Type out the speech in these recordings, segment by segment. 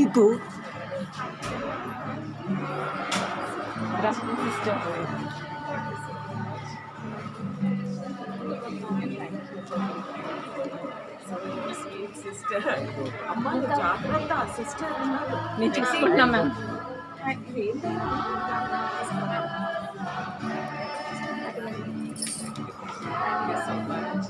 itu sister అమ్మ జాగ్రత్త sister నేను చూసుకుంటున్నా ma'am. Thank you so much.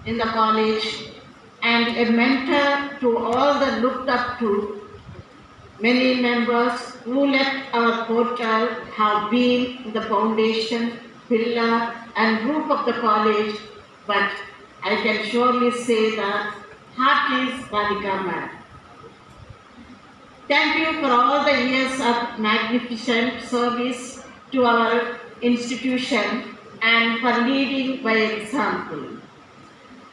In the college and a mentor to all the looked up to. Many members who left our portal have been the foundation, pillar and roof of the college, but I can surely say that heart is Radhika ma'am. Thank you for all the years of magnificent service to our institution and for leading by example.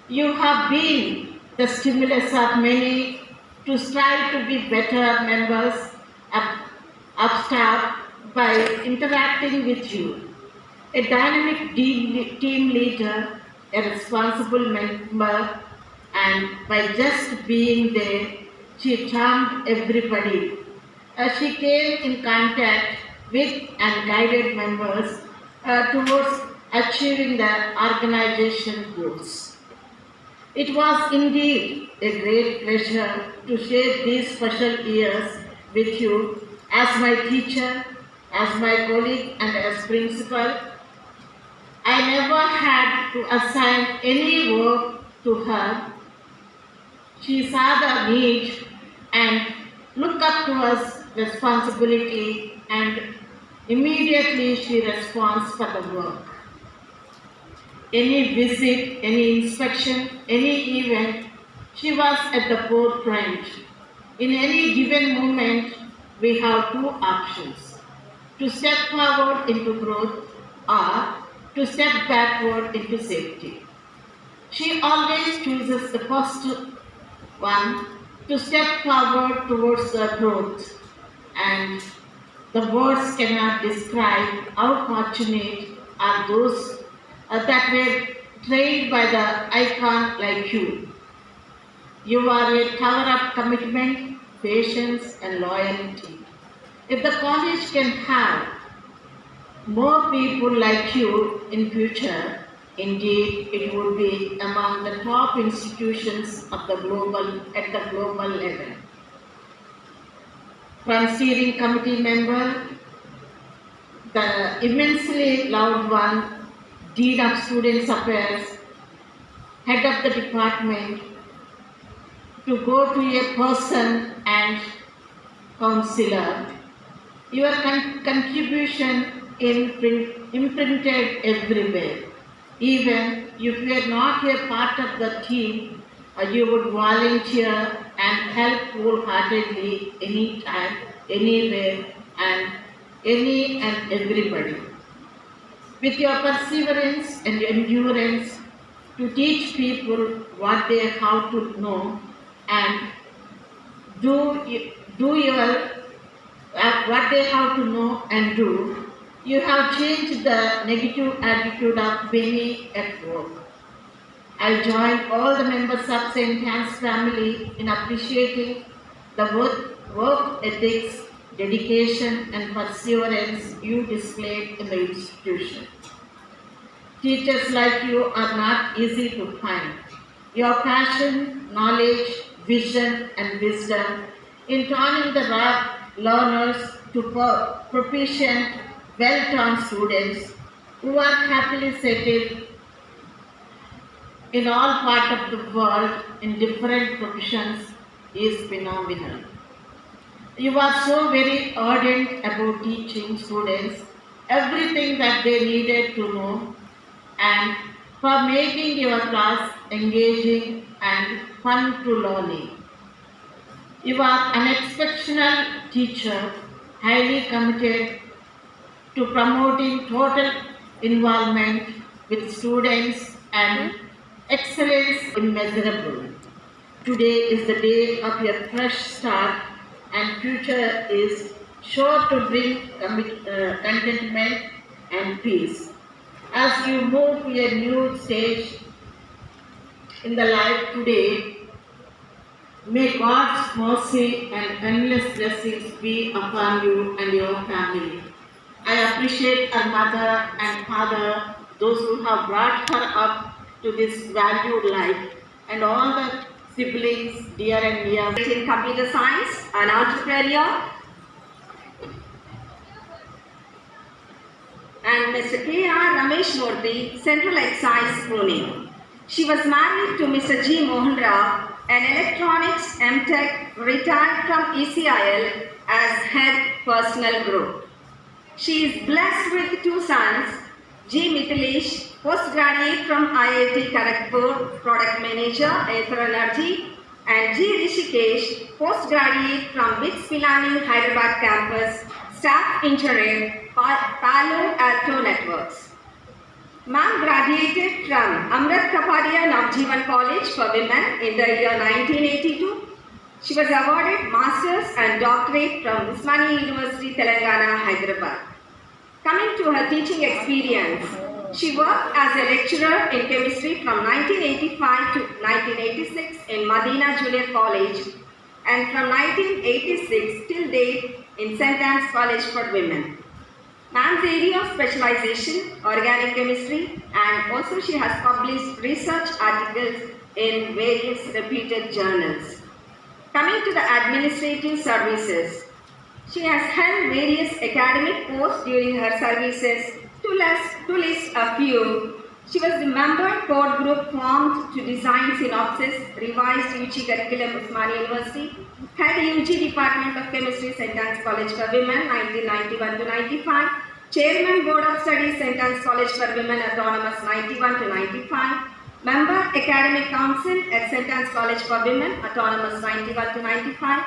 You have been the stimulus of many to strive to be better members of, of staff by interacting with you. A dynamic team leader, a responsible member, and by just being there, she charmed everybody. As she came in contact with and guided members towards achieving their organization goals. It was indeed a great pleasure to share these special years with you as my teacher, as my colleague, and as principal. I never had to assign any work to her. She saw the need and looked up to us responsibility, and immediately she responds for the work. Any visit, any inspection, any event, she was at the forefront. In any given moment, we have two options: to step forward into growth or to step backward into safety. She always chooses the first one, to step forward towards the growth, and the words cannot describe how fortunate are those that were trained by the icon like you. You are a tower of commitment, patience, and loyalty. If the college can have more people like you in future, indeed it would be among the top institutions of the at the global level. From steering committee member, the immensely loved one, Dean of Students Affairs, Head of the Department, to go to a person and counselor. Your contribution imprinted everywhere. Even if you are not a part of the team, you would volunteer and help wholeheartedly anytime, anywhere, and any and everybody. With your perseverance and endurance to teach people what they have to know and what they have to know and do, you have changed the negative attitude of many at work. I join all the members of St. Anne's family in appreciating the work ethics, dedication, and perseverance you displayed in the institution. Teachers like you are not easy to find. Your passion, knowledge, vision, and wisdom in turning the learners to proficient, well-taught students who are happily settled in all parts of the world in different professions is phenomenal. You are so very ardent about teaching students everything that they needed to know and for making your class engaging and fun to learning. You are an exceptional teacher, highly committed to promoting total involvement with students and excellence immeasurable. Today is the day of your fresh start, and future is sure to bring contentment and peace. As you move to a new stage in the life today, may God's mercy and endless blessings be upon you and your family. I appreciate her mother and father, those who have brought her up to this valued life, and all the siblings, dear and near. In computer science, an entrepreneur, and Mr. K.R. Ramesh Murthy, Central Excise, Pune. She was married to Mr. G. Mohan Rao, an electronics MTech, retired from ECIL as head personal group. She is blessed with two sons, G. Mithilesh, postgraduate from IIT Kharagpur, product manager, Aether Energy, and G. Rishikesh, postgraduate from BITS Pilani Hyderabad campus, staff engineer, Palo Alto Networks. Ma'am graduated from Amrit Kapadia Navjeevan College for Women in the year 1982. She was awarded Masters and Doctorate from Usmania University, Telangana, Hyderabad. Coming to her teaching experience, she worked as a lecturer in chemistry from 1985 to 1986 in Madina Junior College and from 1986 till date in St. Anne's College for Women. Ma'am's area of specialization, organic chemistry, and also she has published research articles in various reputed journals. Coming to the administrative services, she has held various academic posts during her services. To list a few, she was the member core group formed to design synopsis, revised UG curriculum Usmania University, head UG Department of Chemistry, St. Anne's College for Women, 1991 to 95, Chairman Board of Studies, St. Anne's College for Women, Autonomous, 91 to 95, Member Academic Council at St. Anne's College for Women, Autonomous, 91 to 95,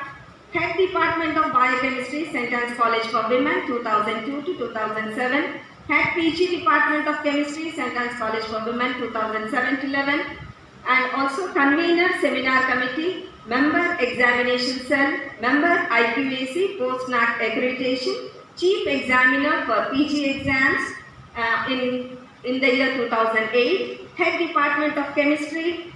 Head Department of Biochemistry, St. Anne's College for Women, 2002 to 2007, Head PG Department of Chemistry, St. Anne's College for Women, 2007 to 11, and also Convener Seminar Committee, Member Examination Cell, Member IQAC Post-NAC Accreditation, Chief Examiner for PG exams in the year 2008, Head Department of Chemistry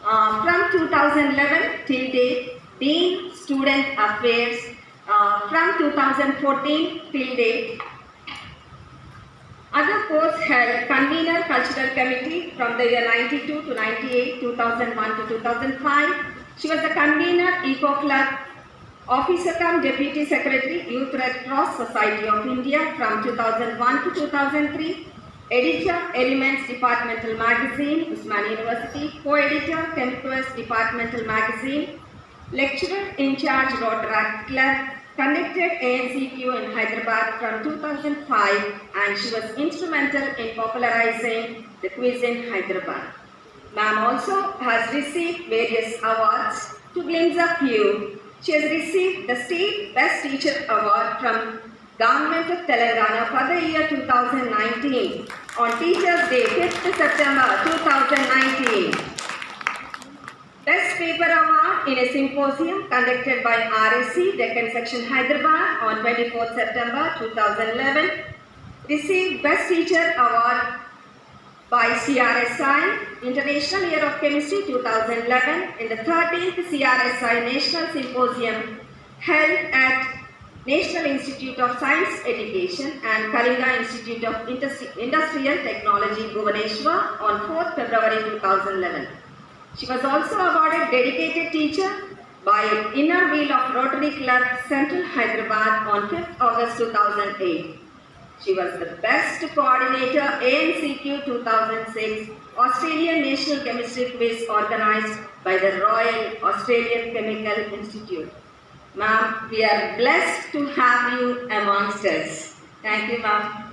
from 2011 till date, Dean Student Affairs from 2014 till date. Other posts held Convener Cultural Committee from the year 92 to 98, 2001 to 2005. She was the Convener Eco Club, Officer cum Deputy Secretary, Youth Red Cross Society of India from 2001 to 2003. Editor, Elements Departmental Magazine, Usmania University. Co-editor, Chemquest Departmental Magazine. Lecturer in charge, Rotaract Club. Conducted ANCQ in Hyderabad from 2005 and she was instrumental in popularizing the quiz in Hyderabad. Ma'am also has received various awards. To glimpse a few, she has received the State Best Teacher Award from Government of Telangana for the year 2019 on Teachers' Day, 5th September 2019. Best Paper Award in a symposium conducted by RSC, Deccan Section Hyderabad on 24th September 2011. Received Best Teacher Award by CRSI, International Year of Chemistry 2011 in the 13th CRSI National Symposium held at National Institute of Science Education and Kalinga Institute of Industrial Technology, Bhubaneswar on 4th February 2011. She was also awarded Dedicated Teacher by Inner Wheel of Rotary Club, Central Hyderabad on 5th August 2008. She was the Best Coordinator ANCQ 2006 Australian National Chemistry Quiz organized by the Royal Australian Chemical Institute. Ma'am, we are blessed to have you amongst us. Thank you, ma'am.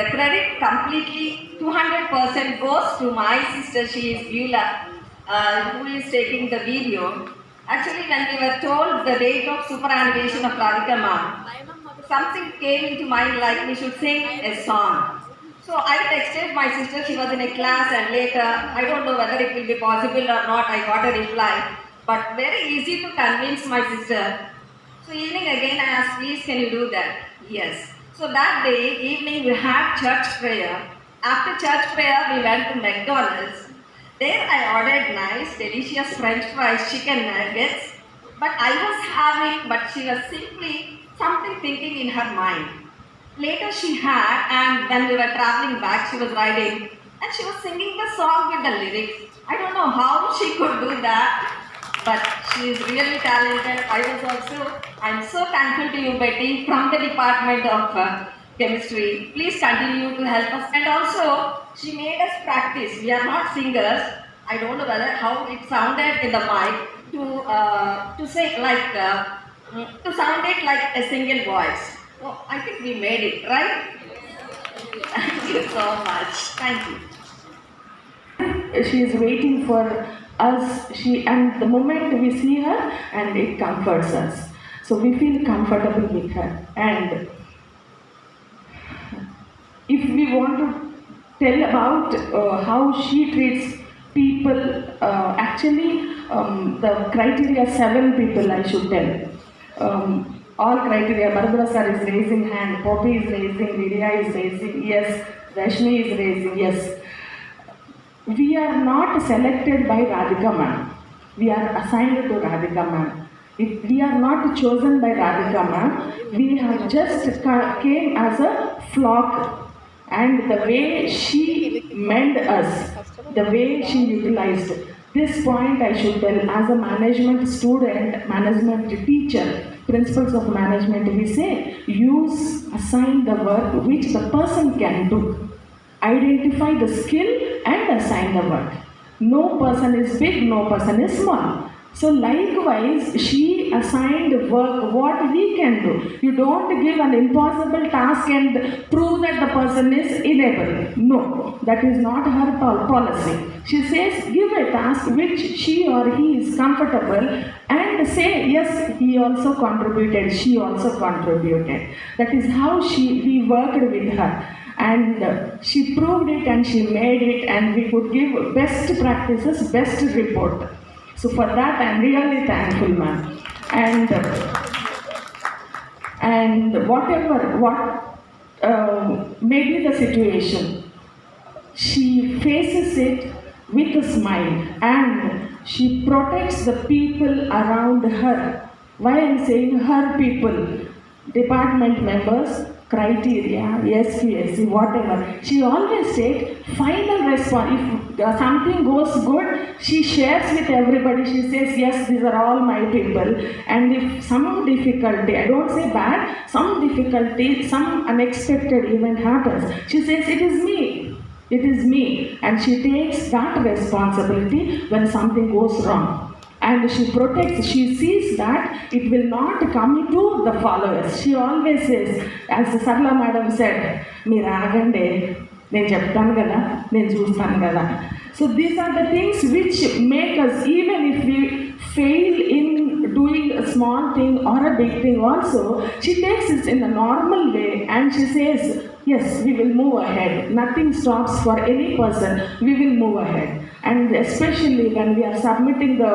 The credit completely 200% goes to my sister. She is Beulah, who is taking the video. Actually, when we were told the date of superannuation of Radhika ma'am, something came into mind like we should sing a song. So I texted my sister, she was in a class, and later, I don't know whether it will be possible or not, I got a reply. But very easy to convince my sister. So evening again I asked, please can you do that? Yes. So that day, evening we had church prayer. After church prayer, we went to McDonald's. There I ordered nice, delicious French fries, chicken nuggets. But I was having, but she was simply something thinking in her mind. Later she had, and when we were traveling back, she was riding, and she was singing the song with the lyrics. I don't know how she could do that, but she is really talented. I'm so thankful to you, Betty, from the Department of Chemistry. Please continue to help us. And also, she made us practice. We are not singers. I don't know whether how it sounded in the mic to say like to sound it like a single voice. So I think we made it, right? Thank you so much. Thank you. She is waiting for us. And the moment we see her, and it comforts us. So we feel comfortable with her. And if we want to tell about how she treats people, actually the criteria 7 people I should tell. All criteria, Barbara sir is raising hand, Poppy is raising, Vidya is raising, yes, Rashmi is raising, yes. We are not selected by Radhika ma'am. We are assigned to Radhika ma'am. If we are not chosen by Radhika ma'am, we have just came as a flock. And the way she meant us, the way she utilized. This point I should tell, as a management student, management teacher, principles of management, we say, assign the work which the person can do. Identify the skill and assign the work. No person is big, no person is small. So likewise, she assigned work what we can do. You don't give an impossible task and prove that the person is unable. No, that is not her policy. She says, give a task which she or he is comfortable and say, yes, he also contributed, she also contributed. That is how we worked with her. And she proved it and she made it, and we could give best practices, best report. So for that, I am really thankful, ma'am. And what may be the situation, she faces it with a smile, and she protects the people around her. Why I am saying her people? Department members, criteria, SPSC, whatever. She always said, final response. If something goes good, she shares with everybody. She says, yes, these are all my people. And if some difficulty, I don't say bad, some difficulty, some unexpected event happens, she says, it is me. It is me. And she takes that responsibility when something goes wrong. And she protects, she sees that it will not come to the followers. She always says, as Sarla madam said, "Meer agande, nen cheptanu kada, nen chustanu kada." So these are the things which make us, even if we fail in doing a small thing or a big thing also, she takes it in a normal way and she says, yes, we will move ahead. Nothing stops for any person. We will move ahead. And especially when we are submitting the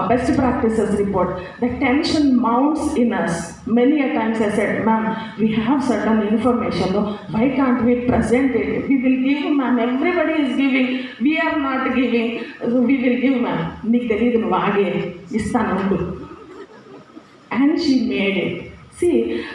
best practices report, the tension mounts in us. Many a times I said, ma'am, we have certain information. No? Why can't we present it? We will give, ma'am. Everybody is giving. We are not giving. So we will give, ma'am. And she made it. See,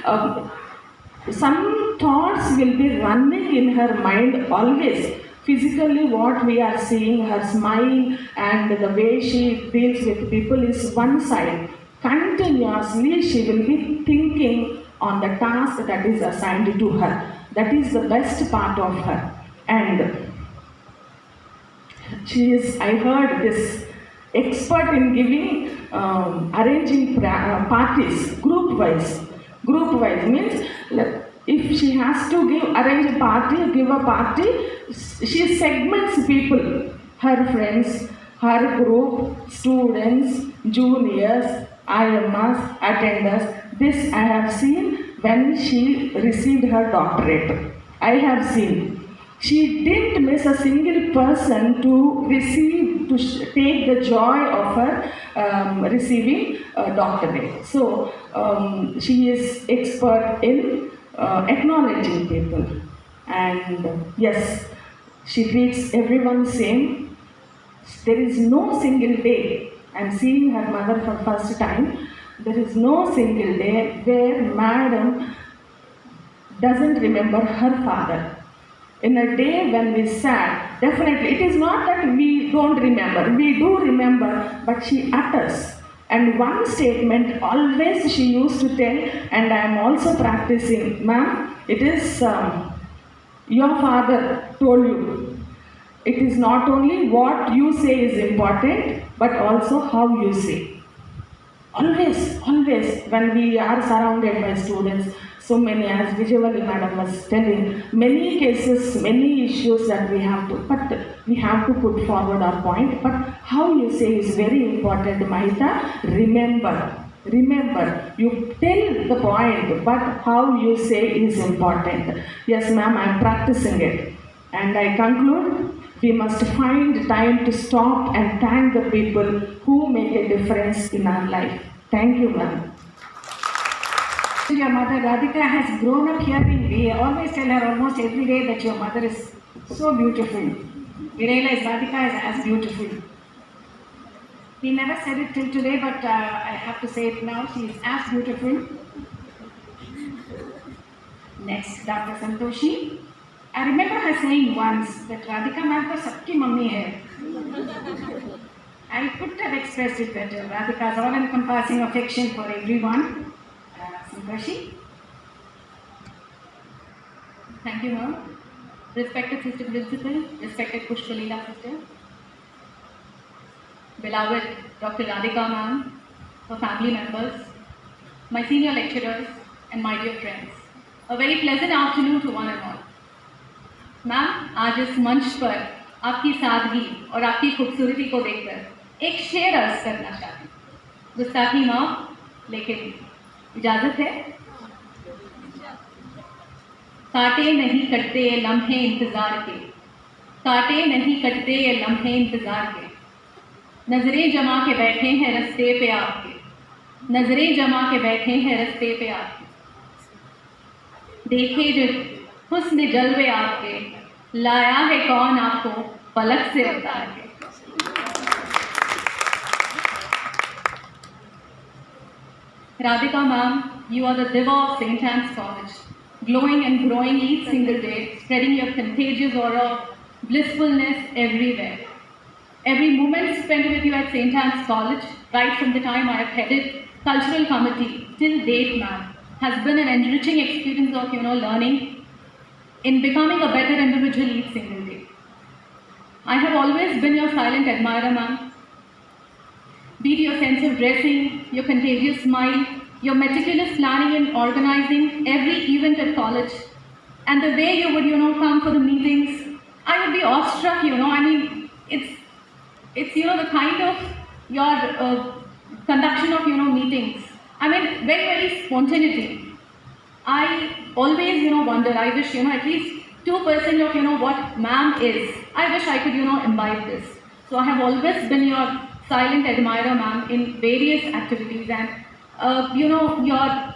some thoughts will be running in her mind always. Physically, what we are seeing, her smile and the way she deals with people is one side. Continuously, she will be thinking on the task that is assigned to her. That is the best part of her. And she is, I heard, this expert in giving, arranging parties, group-wise. Group-wise means, If she has to arrange a party, give a party, she segments people, her friends, her group, students, juniors, IMS, attenders. This I have seen when she received her doctorate. I have seen. She didn't miss a single person to receive, take the joy of her receiving a doctorate. So she is expert in acknowledging people. And yes, she treats everyone same. There is no single day. I'm seeing her mother for first time. There is no single day where Madam doesn't remember her father. In a day when we sat, definitely, it is not that we don't remember, we do remember, but she utters. And one statement always she used to tell, and I am also practicing, ma'am, it is your father told you. It is not only what you say is important, but also how you say. Always, always, when we are surrounded by students, so many, as Vijayavali madam was telling, many cases, many issues that we have to, but we have to put forward our point. But how you say is very important, Mahita. Remember, you tell the point, but how you say is important. Yes, ma'am, I am practicing it. And I conclude, we must find time to stop and thank the people who make a difference in our life. Thank you, ma'am. Your mother Radhika has grown up hearing. We always tell her almost every day that your mother is so beautiful. We realize Radhika is as beautiful. We never said it till today, but I have to say it now. She is as beautiful. Next, Dr. Santoshi. I remember her saying once that Radhika ma'am ko sabki mummy hai. I couldn't have expressed it better. Radhika's all-encompassing affection for everyone. Santoshi. Thank you, ma'am. Respected Sister Principal, respected Pushpalila Sister, beloved Dr. Radhika ma'am, her family members, my senior lecturers, and my dear friends. A very pleasant afternoon to one and all. Ma'am, आज इस मंच पर आपकी सादगी और आपकी खूबसूरती को देखकर एक शेर अर्ज करना चाहती हूँ। गुस्ताखी माफ, लेकिन इजाजत है। काटे नहीं कटते ये लम्हे इंतजार के, काटे नहीं कटते ये लम्हे इंतजार के, नजरें जमा के बैठे हैं रस्ते पे आपके, नजरें जमा के बैठे हैं रस्ते पे आपके, देखे जो हुस्न जलवे आपके, लाया है कौन आपको पलक से उतार के। Radhika ma'am, you are the diva of St. Anne's College, glowing and growing each single day, spreading your contagious aura of blissfulness everywhere. Every moment spent with you at St. Anne's College, right from the time I have headed cultural committee till date, ma'am, has been an enriching experience of, learning in becoming a better individual each single day. I have always been your silent admirer, ma'am. Be it your sense of dressing, your contagious smile, your meticulous planning and organizing every event at college, and the way you would, come for the meetings, I would be awestruck, I mean, it's the kind of your conduction of, meetings. I mean, very, very spontaneity. I always, wonder, I wish, at least 2% of, what ma'am is. I wish I could, imbibe this. So I have always been your silent admirer, ma'am, in various activities, and, your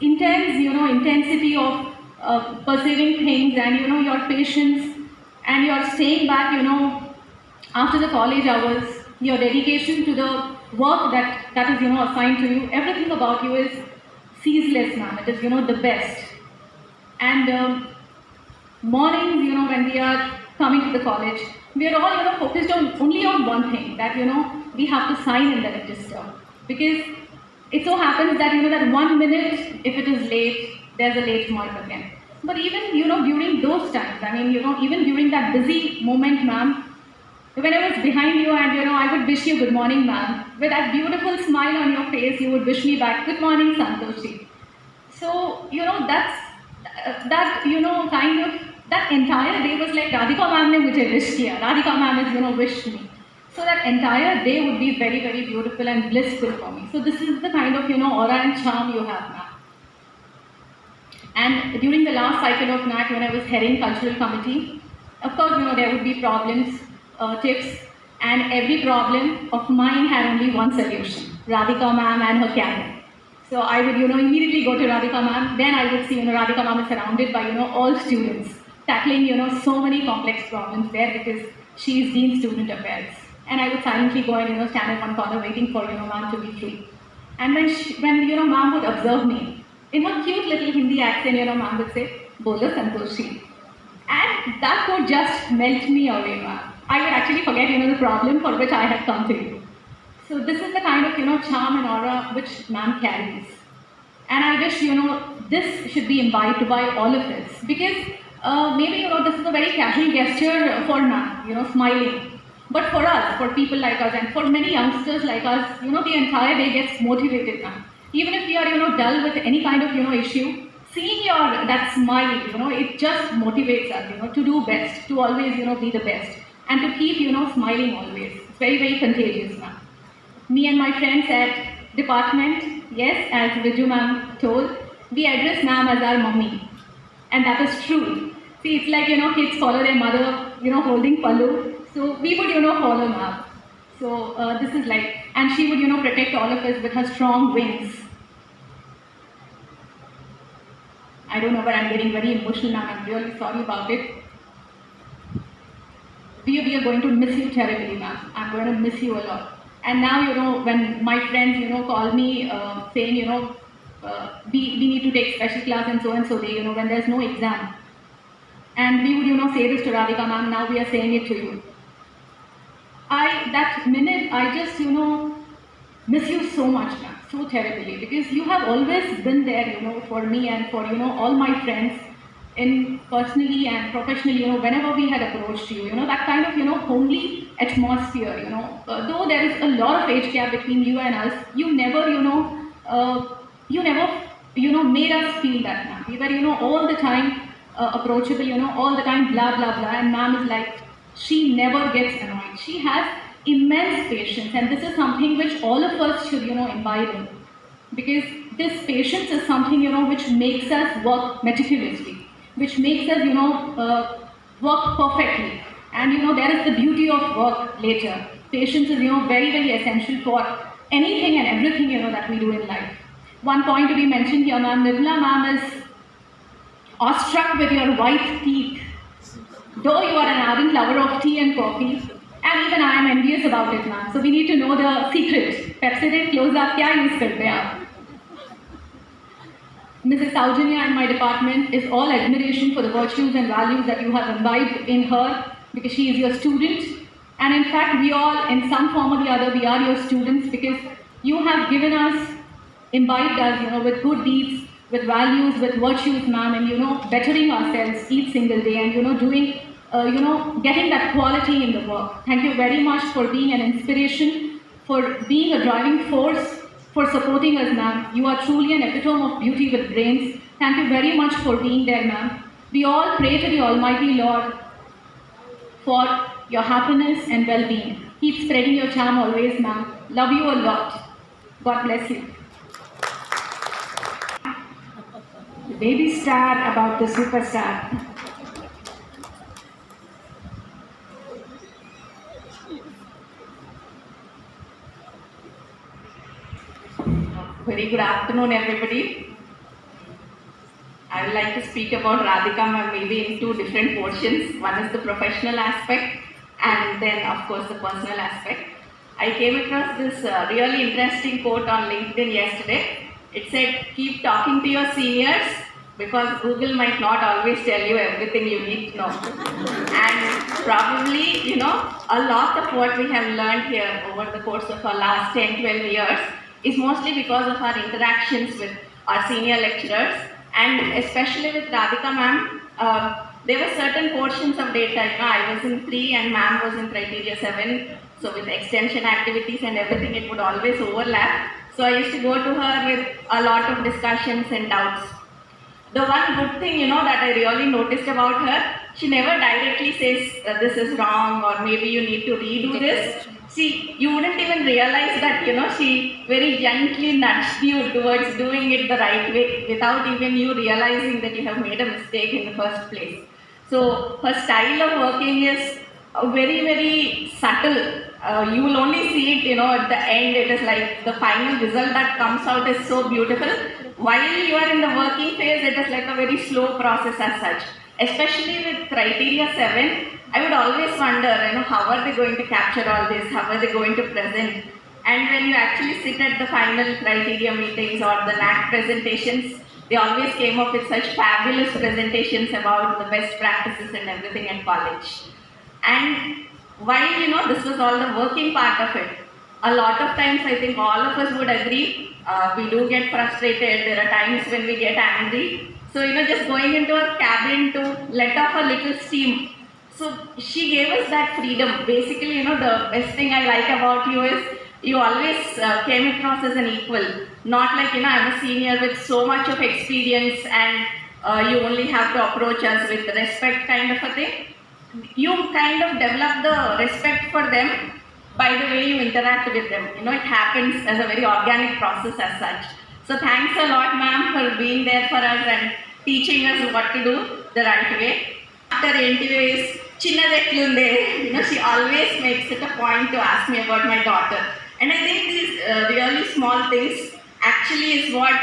intense, intensity of perceiving things, and, your patience, and your staying back, after the college hours, your dedication to the work that is, assigned to you, everything about you is ceaseless, ma'am. It is, the best. And mornings, when we are coming to the college, we are all, focused only on one thing, that, we have to sign in the register. Because it so happens that, that 1 minute, if it is late, there's a late mark again. But even, during those times, I mean, even during that busy moment, ma'am, when I was behind you and, I would wish you good morning, ma'am. With that beautiful smile on your face, you would wish me back, good morning, Santoshi. So, that entire day was like Radhika ma'am ne mujhe wish kiya. Radhika ma'am has, wished me. So that entire day would be very, very beautiful and blissful for me. So this is the kind of, aura and charm you have now. And during the last cycle of NAC, when I was heading cultural committee, of course, there would be problems, tips, and every problem of mine had only one solution, Radhika ma'am and her camera. So I would, immediately go to Radhika ma'am. Then I would see, Radhika ma'am is surrounded by, all students, tackling, so many complex problems there because she is Dean Student Affairs. And I would silently go and, stand in one corner waiting for, ma'am to be free. And when ma'am would observe me, in her cute little Hindi accent, ma'am would say, Bolo Santoshi. And that would just melt me away, ma'am. I would actually forget, the problem for which I had come to you. So this is the kind of, charm and aura which ma'am carries. And I wish, this should be imbibed by all of us. Because maybe, this is a very casual gesture for ma'am, smiling. But for us, for people like us, and for many youngsters like us, the entire day gets motivated now. Even if we are, dull with any kind of, issue, seeing that smile, it just motivates us, to do best, to always, be the best, and to keep, smiling always. It's very, very contagious now. Me and my friends at department, yes, as Viju ma'am told, we address ma'am as our mummy, and that is true. See, it's like, kids follow their mother, holding pallu. So we would, follow ma'am. So this is like, and she would, protect all of us with her strong wings. I don't know, but I'm getting very emotional now. I'm really sorry about it. We are going to miss you terribly, ma'am. I'm going to miss you a lot. And now, when my friends, call me saying, we need to take special class and so day, when there's no exam. And we would, say this to Radhika ma'am, now we are saying it to you. That minute, I just, miss you so much, ma'am, so terribly, because you have always been there, for me and for, all my friends, in personally and professionally, whenever we had approached you, that kind of, homely atmosphere, though there is a lot of age gap between you and us, you never, made us feel that, ma'am. We were, all the time approachable, all the time, blah, blah, blah, and ma'am is like, she never gets annoyed. She has immense patience, and this is something which all of us should, imbibe in. Because this patience is something, which makes us work meticulously, which makes us, work perfectly. And, there is the beauty of work later. Patience is, very, very essential for anything and everything, that we do in life. One point to be mentioned here, ma'am, Nirmala ma'am is awestruck with your white teeth. Though you are an ardent lover of tea and coffee, and even I am envious about it, ma'am. So we need to know the secret. Pepsodent close-up, क्या use करते हैं आप? Mrs. Saujanya and my department is all admiration for the virtues and values that you have imbibed in her, because she is your student. And in fact, we all, in some form or the other, we are your students, because you have given us, imbibed us, with good deeds, with values, with virtues, ma'am, and, bettering ourselves each single day and, doing, getting that quality in the work. Thank you very much for being an inspiration, for being a driving force, for supporting us, ma'am. You are truly an epitome of beauty with brains. Thank you very much for being there, ma'am. We all pray to the Almighty Lord for your happiness and well-being. Keep spreading your charm always, ma'am. Love you a lot. God bless you. The baby star about the superstar. Very good afternoon, everybody. I would like to speak about Radhika ma'am maybe in two different portions. One is the professional aspect and then, of course, the personal aspect. I came across this really interesting quote on LinkedIn yesterday. It said, keep talking to your seniors because Google might not always tell you everything you need to know. And probably, a lot of what we have learned here over the course of our last 10, 12 years is mostly because of our interactions with our senior lecturers, and especially with Radhika ma'am. There were certain portions of data, I was in 3 and ma'am was in criteria 7, so with extension activities and everything it would always overlap. So I used to go to her with a lot of discussions and doubts. The one good thing, that I really noticed about her, she never directly says this is wrong or maybe you need to redo this. See, you wouldn't even realize that, she very gently nudged you towards doing it the right way without even you realizing that you have made a mistake in the first place. So her style of working is very, very subtle. You will only see it, at the end. It is like the final result that comes out is so beautiful. While you are in the working phase, it is like a very slow process as such. Especially with criteria 7, I would always wonder, how are they going to capture all this? How are they going to present? And when you actually sit at the final criteria meetings or the NAC presentations, they always came up with such fabulous presentations about the best practices and everything at college. And while this was all the working part of it, a lot of times I think all of us would agree, we do get frustrated. There are times when we get angry. So just going into a cabin to let off a little steam. So she gave us that freedom. Basically, the best thing I like about you is you always came across as an equal. Not like, I'm a senior with so much of experience and you only have to approach us with respect kind of a thing. You kind of develop the respect for them by the way you interact with them. It happens as a very organic process as such. So thanks a lot, ma'am, for being there for us and teaching us what to do the right way. After interviews, Chinnadetlundi, she always makes it a point to ask me about my daughter. And I think these really small things actually is what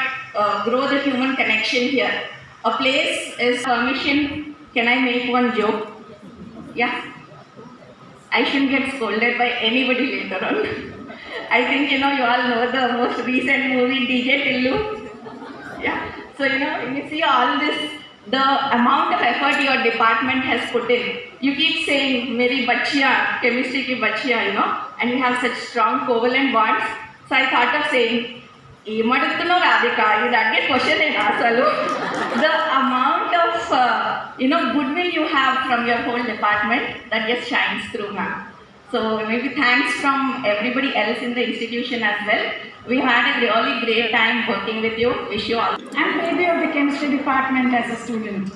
grow the human connection here. A place is permission. Can I make one joke? Yeah. I shouldn't get scolded by anybody later on. I think, you all know the most recent movie, DJ Tillu. Yeah. So, when you see all this, the amount of effort your department has put in, you keep saying, Meri bachya, chemistry ki bachya, and you have such strong covalent bonds. So I thought of saying, Radhika, you that get question in the amount of goodwill you have from your whole department that just shines through, ma'am. So maybe thanks from everybody else in the institution as well. We had a really great time working with you. Wish you all. And maybe of the chemistry department as a student.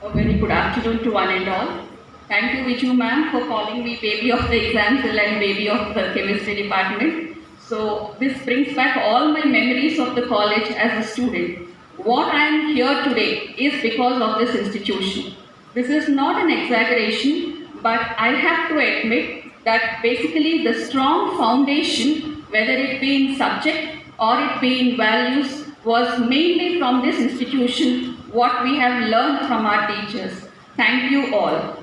A very good afternoon to one and all. Thank you, Viju ma'am, for calling me baby of the exam cell and baby of the chemistry department. So this brings back all my memories of the college as a student. What I am here today is because of this institution. This is not an exaggeration, but I have to admit that basically the strong foundation, whether it be in subject or it be in values, was mainly from this institution, what we have learned from our teachers. Thank you all.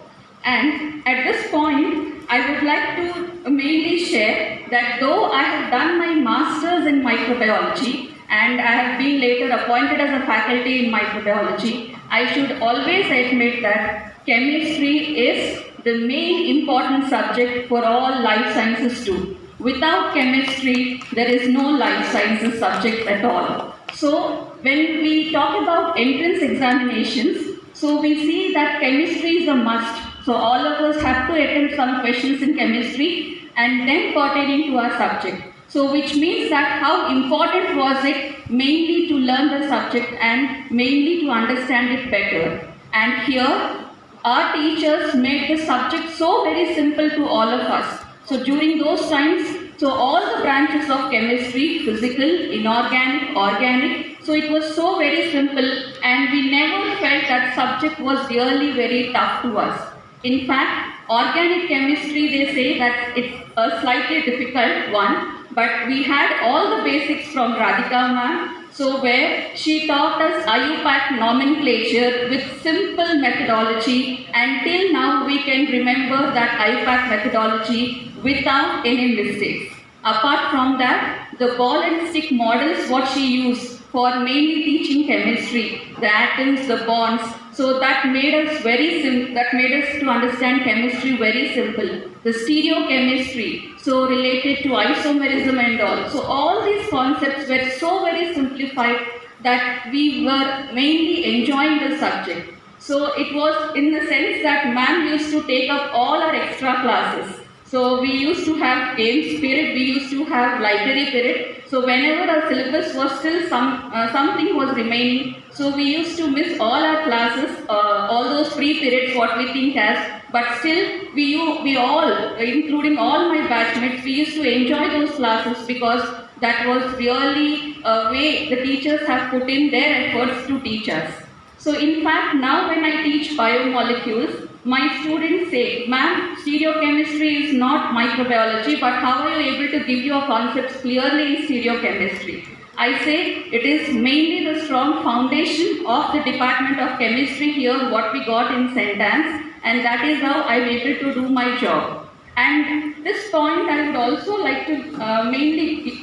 And at this point, I would like to mainly share that though I have done my master's in microbiology and I have been later appointed as a faculty in microbiology, I should always admit that chemistry is the main important subject for all life sciences too. Without chemistry, there is no life sciences subject at all. So when we talk about entrance examinations, so we see that chemistry is a must. So all of us have to attempt some questions in chemistry and then pertaining to our subject. So which means that how important was it mainly to learn the subject and mainly to understand it better. And here our teachers made the subject so very simple to all of us. So during those times, so all the branches of chemistry, physical, inorganic, organic, so it was so very simple and we never felt that subject was really very tough to us. In fact, organic chemistry, they say that it's a slightly difficult one, but we had all the basics from Radhika ma'am, so where she taught us IUPAC nomenclature with simple methodology, and till now we can remember that IUPAC methodology without any mistakes. Apart from that, the ball and stick models what she used for mainly teaching chemistry, the atoms, the bonds, so that made us to understand chemistry very simple. The stereochemistry, so related to isomerism and all. So all these concepts were so very simplified that we were mainly enjoying the subject. So it was in the sense that ma'am used to take up all our extra classes. So we used to have games period, we used to have library period. So whenever our syllabus was still something was remaining, so we used to miss all our classes, all those free periods what we think as, but still we all, including all my batchmates, we used to enjoy those classes because that was really a way the teachers have put in their efforts to teach us. So in fact, now when I teach biomolecules, my students say, ma'am, stereochemistry is not microbiology, but how are you able to give your concepts clearly in stereochemistry? I say it is mainly the strong foundation of the Department of Chemistry here, what we got in St. Anne's, and that is how I am able to do my job. And this point I would also like to mainly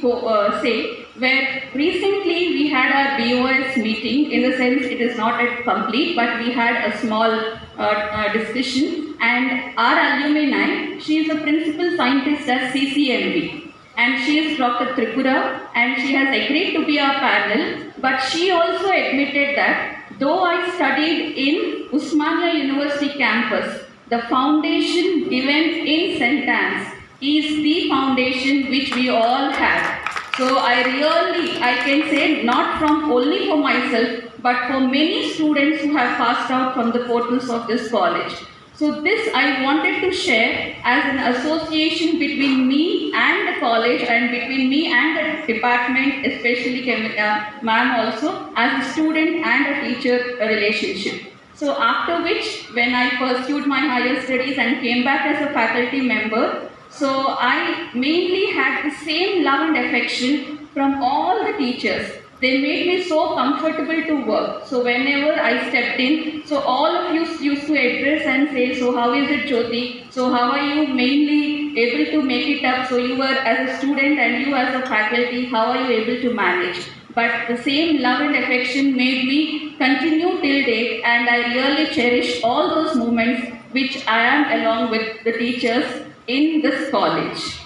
say, where recently we had our BOS meeting, in the sense it is not yet complete, but we had a small discussion, and our alumni, she is a principal scientist at CCMB. And she is Dr. Tripura, and she has agreed to be our panel, but she also admitted that though I studied in Usmania University campus, the foundation given in St. Anne's is the foundation which we all have. So I can say, not from only for myself, but for many students who have passed out from the portals of this college. So this I wanted to share as an association between me and the college, and between me and the department, especially ma'am also, as a student and a teacher relationship. So after which, when I pursued my higher studies and came back as a faculty member, so I mainly had the same love and affection from all the teachers. They made me so comfortable to work. So whenever I stepped in, so all of you used to address and say, so how is it, Jyoti? So how are you mainly able to make it up? So you were as a student and you as a faculty, how are you able to manage? But the same love and affection made me continue till date, and I really cherish all those moments which I am along with the teachers in this college.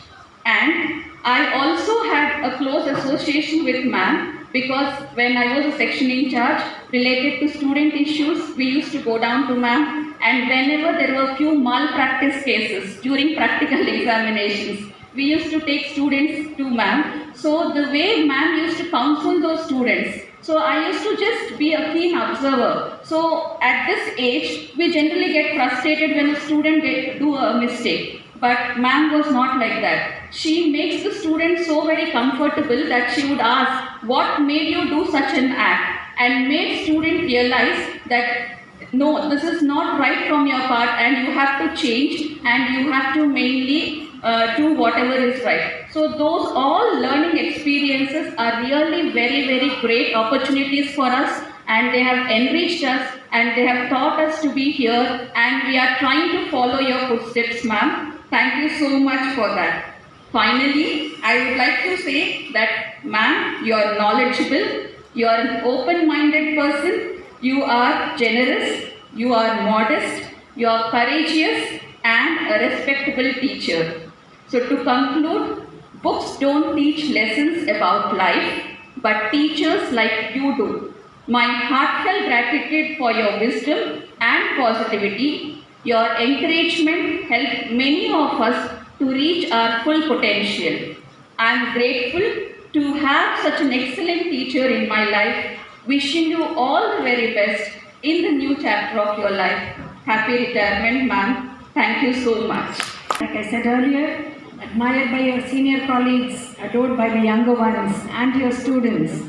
And I also had a close association with ma'am, because when I was a section in charge related to student issues, we used to go down to ma'am, and whenever there were few malpractice cases during practical examinations, we used to take students to ma'am. So the way ma'am used to counsel those students, so I used to just be a keen observer. So at this age, we generally get frustrated when a student do a mistake. But ma'am was not like that. She makes the student so very comfortable that she would ask, what made you do such an act? And made student realize that no, this is not right from your part, and you have to change, and you have to mainly do whatever is right. So those all learning experiences are really very, very great opportunities for us, and they have enriched us, and they have taught us to be here, and we are trying to follow your footsteps, ma'am. Thank you so much for that. Finally, I would like to say that, ma'am, you are knowledgeable, you are an open-minded person, you are generous, you are modest, you are courageous, and a respectable teacher. So to conclude, books don't teach lessons about life, but teachers like you do. My heartfelt gratitude for your wisdom and positivity. Your encouragement helped many of us to reach our full potential. I am grateful to have such an excellent teacher in my life. Wishing you all the very best in the new chapter of your life. Happy retirement, ma'am. Thank you so much. Like I said earlier, admired by your senior colleagues, adored by the younger ones and your students.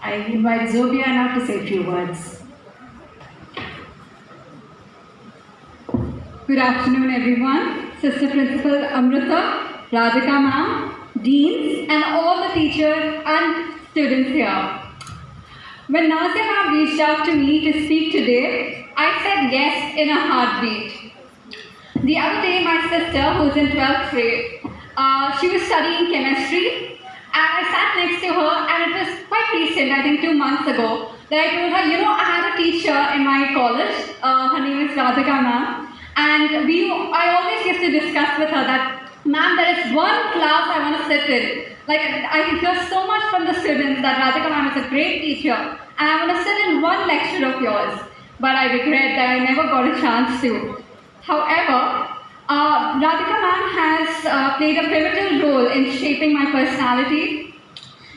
I invite Zobia now to say a few words. Good afternoon, everyone. Sister Principal Amrita, Radhika ma'am, deans, and all the teachers and students here. When Nazia ma'am reached out to me to speak today, I said yes in a heartbeat. The other day, my sister, who's in 12th grade, she was studying chemistry, and I sat next to her, and it was quite recent, I think 2 months ago, that I told her, I had a teacher in my college, her name is Radhika ma'am, and I always used to discuss with her that, ma'am, there is one class I want to sit in. Like, I hear so much from the students that Radhika ma'am is a great teacher, and I want to sit in one lecture of yours. But I regret that I never got a chance to. However, Radhika ma'am has played a pivotal role in shaping my personality.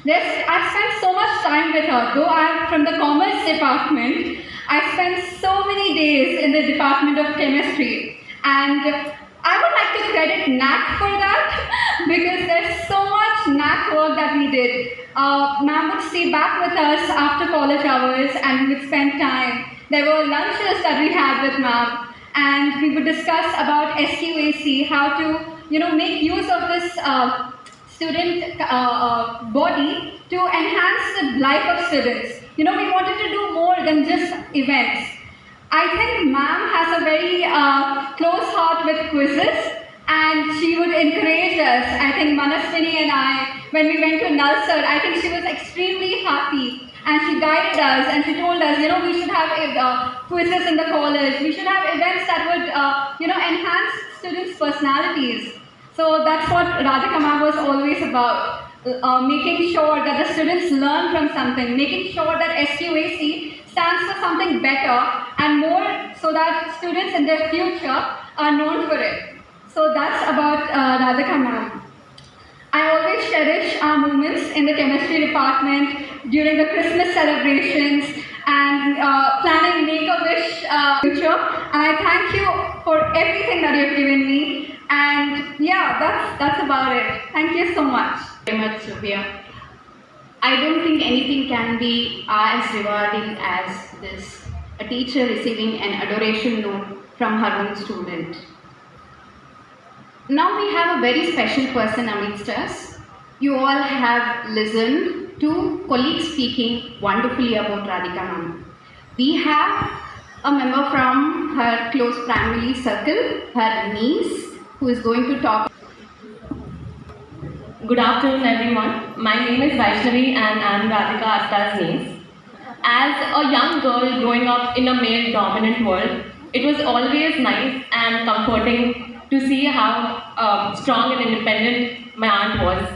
I've spent so much time with her. Though I'm from the commerce department, I spent so many days in the department of chemistry. And I would like to credit NAC for that because there's so much NAC work that we did. Ma'am would stay back with us after college hours and we would spend time. There were lunches that we had with ma'am and we would discuss about SQAC, how to make use of this student body to enhance the life of students. We wanted to do more than just events. I think ma'am has a very close heart with quizzes and she would encourage us. I think Manaswini and I, when we went to Nalsar, I think she was extremely happy and she guided us and she told us, we should have quizzes in the college. We should have events that would, enhance students' personalities. So that's what Radhika ma'am was always about. Making sure that the students learn from something, making sure that SQAC stands for something better and more so that students in their future are known for it. So that's about Radhika ma'am. I always cherish our moments in the chemistry department during the Christmas celebrations and planning Make-A-Wish future. And I thank you for everything that you've given me. And yeah, that's about it. Thank you so much. Very much, Sophia. I don't think anything can be as rewarding as this, a teacher receiving an adoration note from her own student. Now we have a very special person amidst us. You all have listened to colleagues speaking wonderfully about Radhika ma'am. We have a member from her close family circle, her niece, who is going to talk. Good afternoon, everyone. My name is Vaishnavi and I am Radhika Asta's niece. As a young girl growing up in a male-dominant world, it was always nice and comforting to see how strong and independent my aunt was.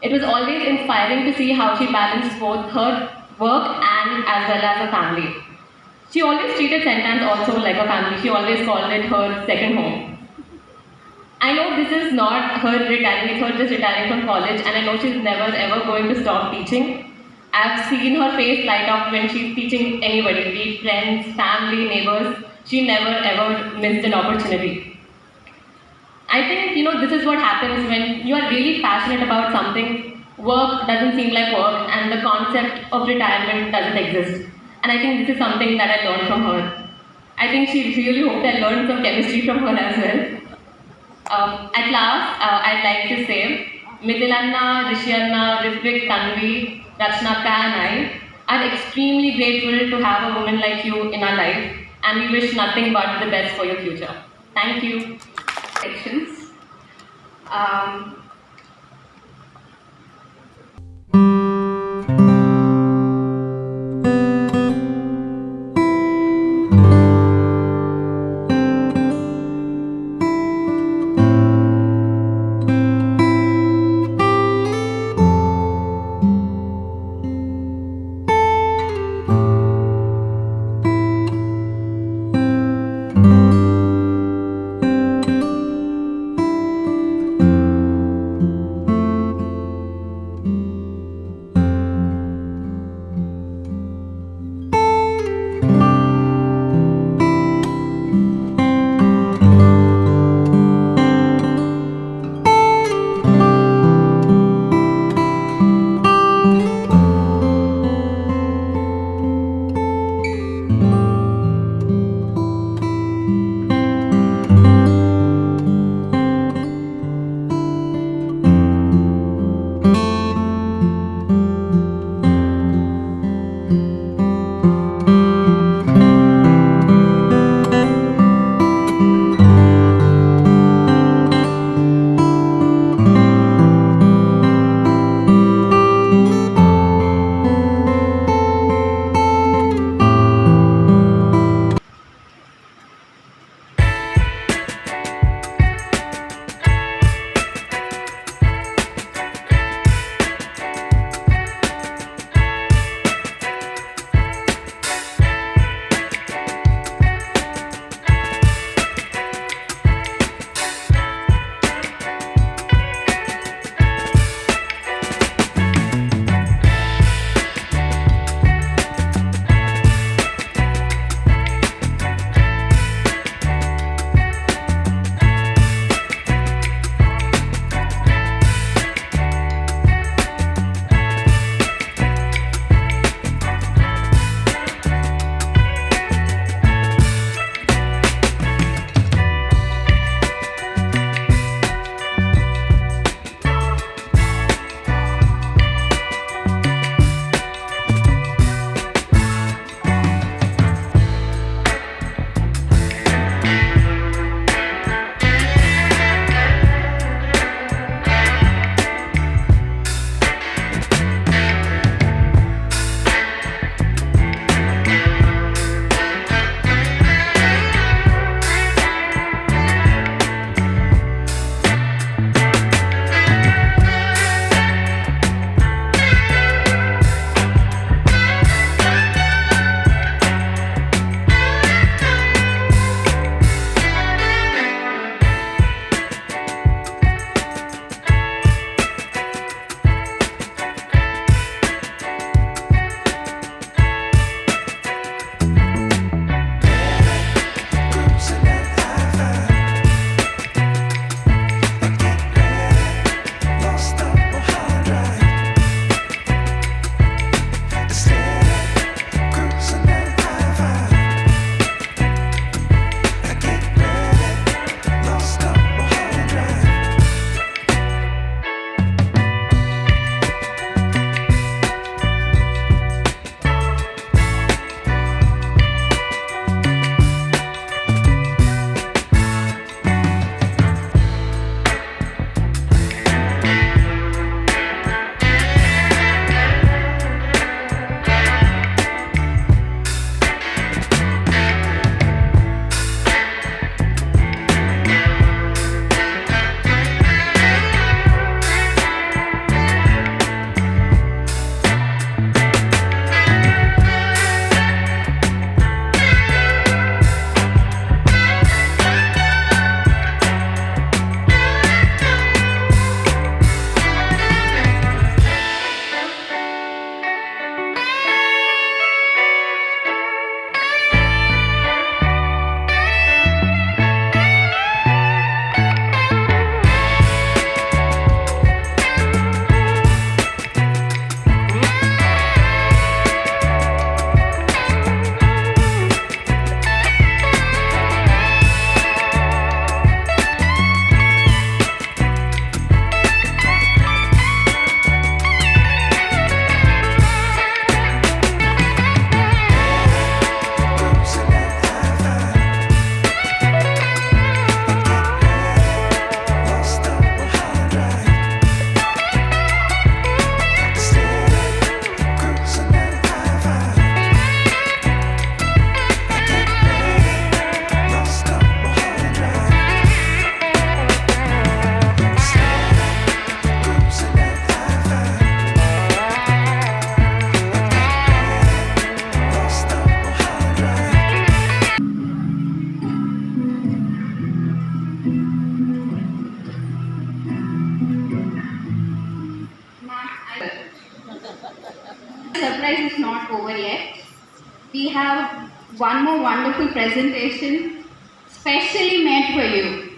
It was always inspiring to see how she balanced both her work and as well as her family. She always treated St. Anne's also like a family. She always called it her second home. I know this is not her retiring, it's her just retiring from college, and I know she's never ever going to stop teaching. I've seen her face light up when she's teaching anybody, be it friends, family, neighbors. She never ever missed an opportunity. I think, this is what happens when you are really passionate about something. Work doesn't seem like work and the concept of retirement doesn't exist. And I think this is something that I learned from her. I think she really hoped I learned some chemistry from her as well. At last, I'd like to say, Mithilanna, Rishianna, Ritvik, Tanvi, Rachnaka and I are extremely grateful to have a woman like you in our life, and we wish nothing but the best for your future. Thank you. Sections. we have one more wonderful presentation specially made for you.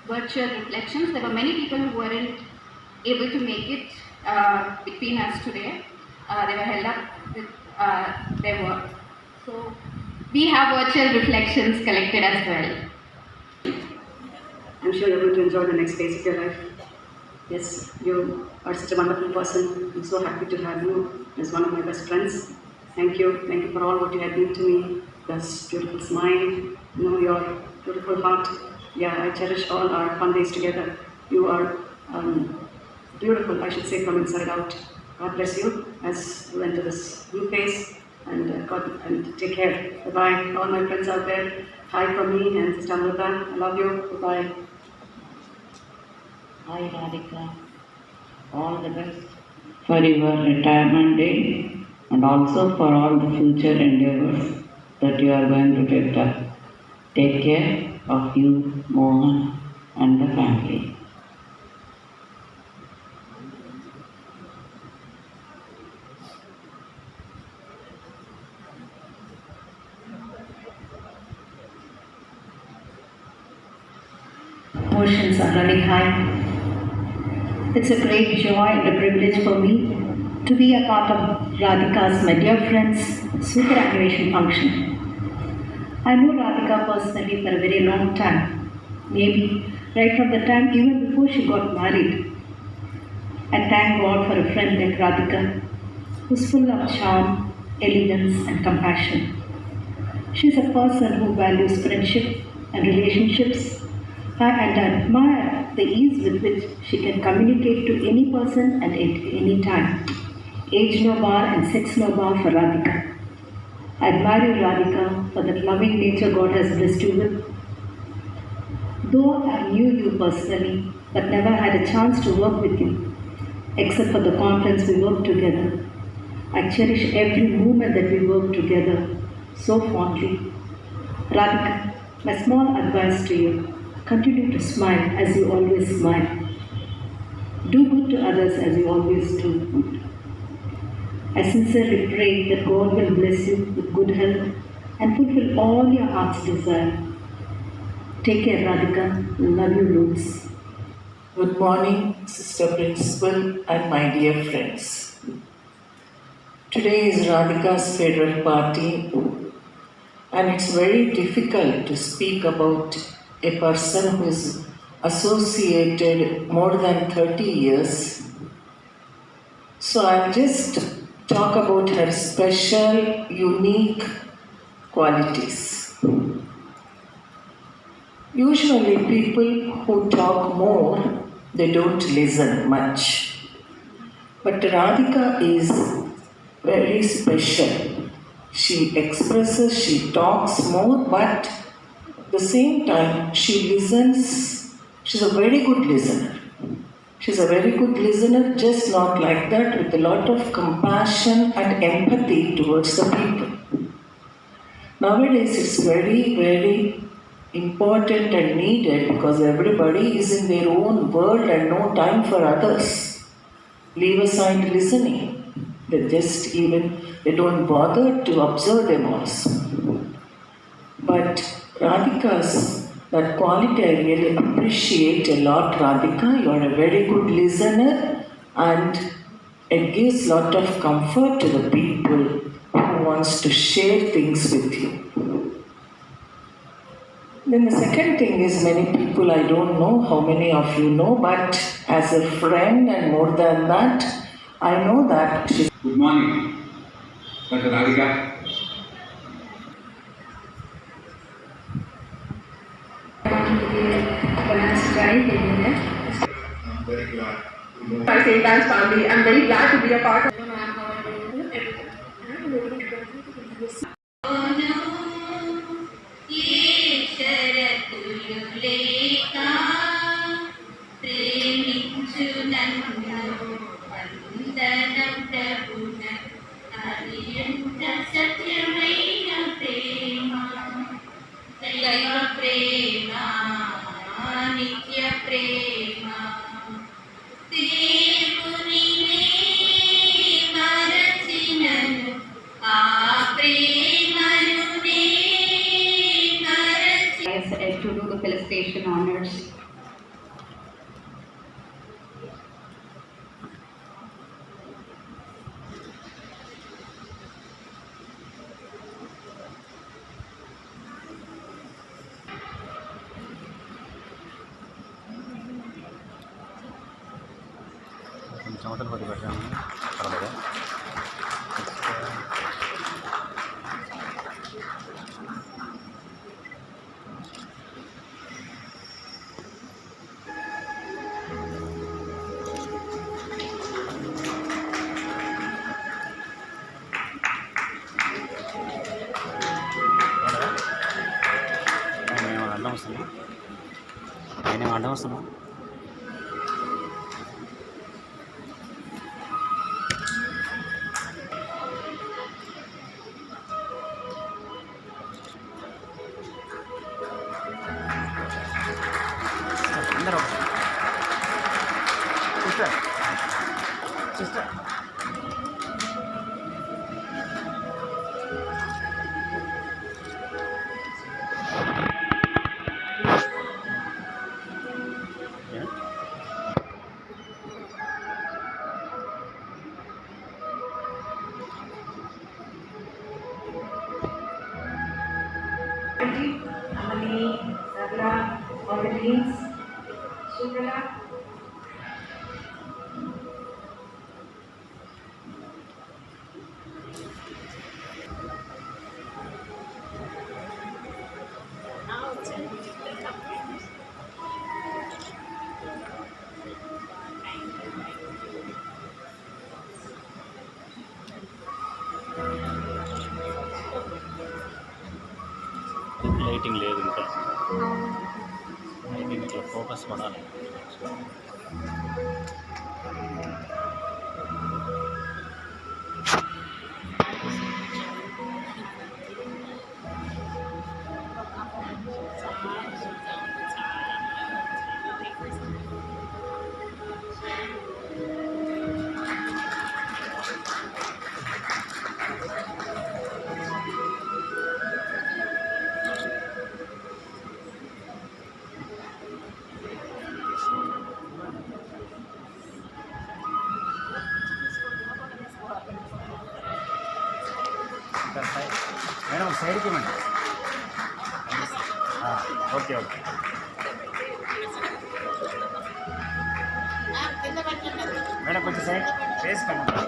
Virtual reflections. There were many people who weren't able to make it between us today. They were held up with their work. So we have virtual reflections collected as well. I'm sure you're going to enjoy the next phase of your life. Yes, you are such a wonderful person. I'm so happy to have you as one of my best friends. Thank you. Thank you for all what you have been to me. This beautiful smile, your beautiful heart. Yeah, I cherish all our fun days together. You are beautiful, I should say, from inside out. God bless you as you enter this new phase, and take care. Bye-bye. All my friends out there, hi from me and Sister Amrita. I love you. Bye-bye. Hi Radhika, all the best for your retirement day and also for all the future endeavors that you are going to take up. Take care of you, Mohan, and the family. Emotions are running high. It's a great joy and a privilege for me to be a part of Radhika's, my dear friend's, superannuation function. I know Radhika personally for a very long time, maybe right from the time even before she got married. I thank God for a friend like Radhika, who's full of charm, elegance, and compassion. She's a person who values friendship and relationships, and I admire the ease with which she can communicate to any person and at any time. Age no bar and sex no bar for Radhika. I admire you, Radhika, for that loving nature God has blessed you with. Though I knew you personally, but never had a chance to work with you, except for the conference we worked together, I cherish every moment that we worked together so fondly. Radhika, my small advice to you, continue to smile as you always smile. Do good to others as you always do. I sincerely pray that God will bless you with good health and fulfill all your heart's desire. Take care, Radhika. Love you, Roots. Good morning, Sister Principal and my dear friends. Today is Radhika's farewell party, and it's very difficult to speak about a person who is associated more than 30 years. So I'll just talk about her special, unique qualities. Usually people who talk more, they don't listen much. But Radhika is very special. She expresses, she talks more, but at the same time, she listens. She's a very good listener. She's a very good listener, just not like that, with a lot of compassion and empathy towards the people. Nowadays, it's very, very important and needed because everybody is in their own world and no time for others. Leave aside listening. They don't bother to observe them also. But Radhika's, that quality I really appreciate a lot, Radhika. You are a very good listener and It gives lot of comfort to the people who wants to share things with you. Then the second thing is, many people, I don't know how many of you know, but as a friend and more than that, I know that she's... Good morning, Dr. Radhika. Very glad. My St. Anne's family, I'm very glad to be a part of to do the felicitation honors. చమటలు కొద్ది పెట్టాము పర్వాలేదు. నేను అడ్డం వస్తున్నా నేనేమో అడ్డం వస్తున్నా. అందరూ sister sister Amani, Sarla, all the deans, Shubhala. Lighting లేదు ఇంకా, లైటింగ్ ఇట్లా ఫోకస్ పడాలి. మేడం సైడ్కి ఇవ్వండి. ఓకే ఓకే మేడం కొంచెం సైడ్ ఫేస్ కన్నా.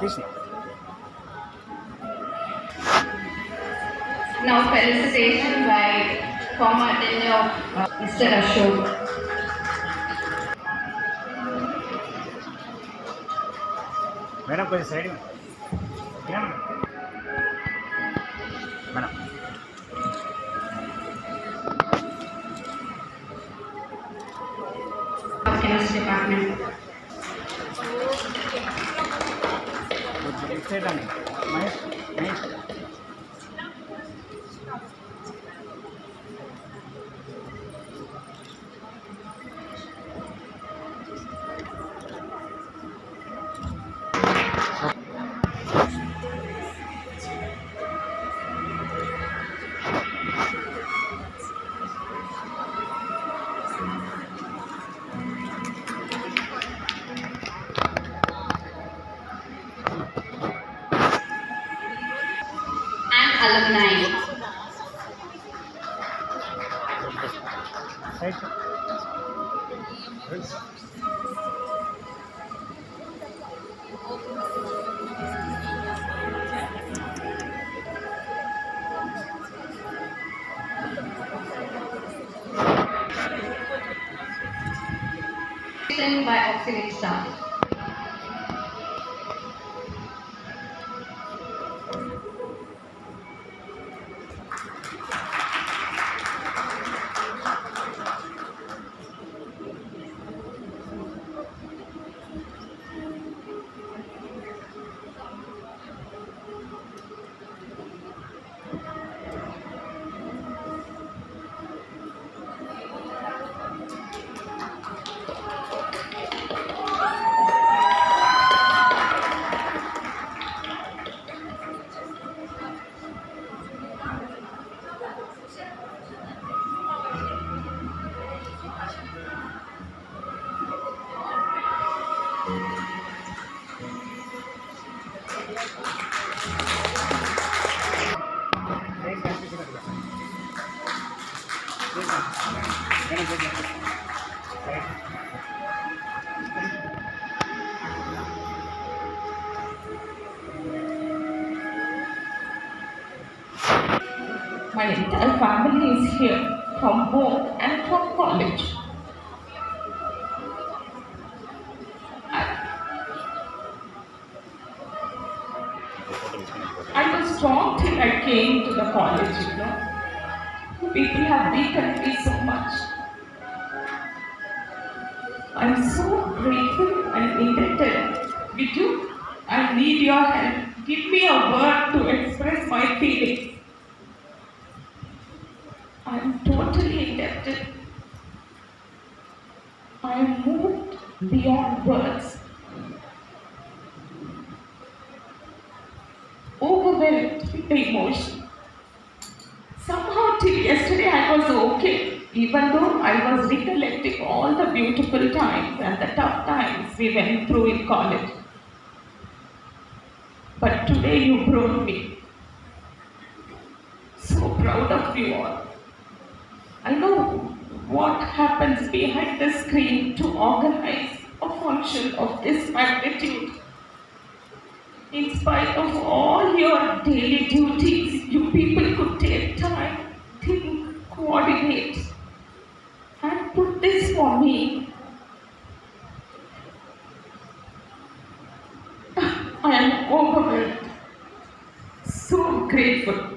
తీసి Now felicitation by former attendee of Mr. Ashok. Madam కొంచెం side madam Of Chemistry Department. కొంచెం సైడ్ అండి Mahesh Mahesh Alumni. Side By auxiliary staff. My entire family is here, from home and from college. I was strong till I came to the college, you know. People have weakened me so much. I'm so grateful and indebted. Viju, I need your help. Give me a word to express my feelings. I'm totally indebted. I am moved beyond words. Overwhelmed with the emotion. Somehow till yesterday I was okay, even though I was recollecting all the beautiful times and the tough times we went through in college. But today you brought me. So proud of you all. I know what happens behind the screen to organize a function of this magnitude. In spite of all your daily duties, you people could take time, think, coordinate, and put this for me. I am overwhelmed, so grateful.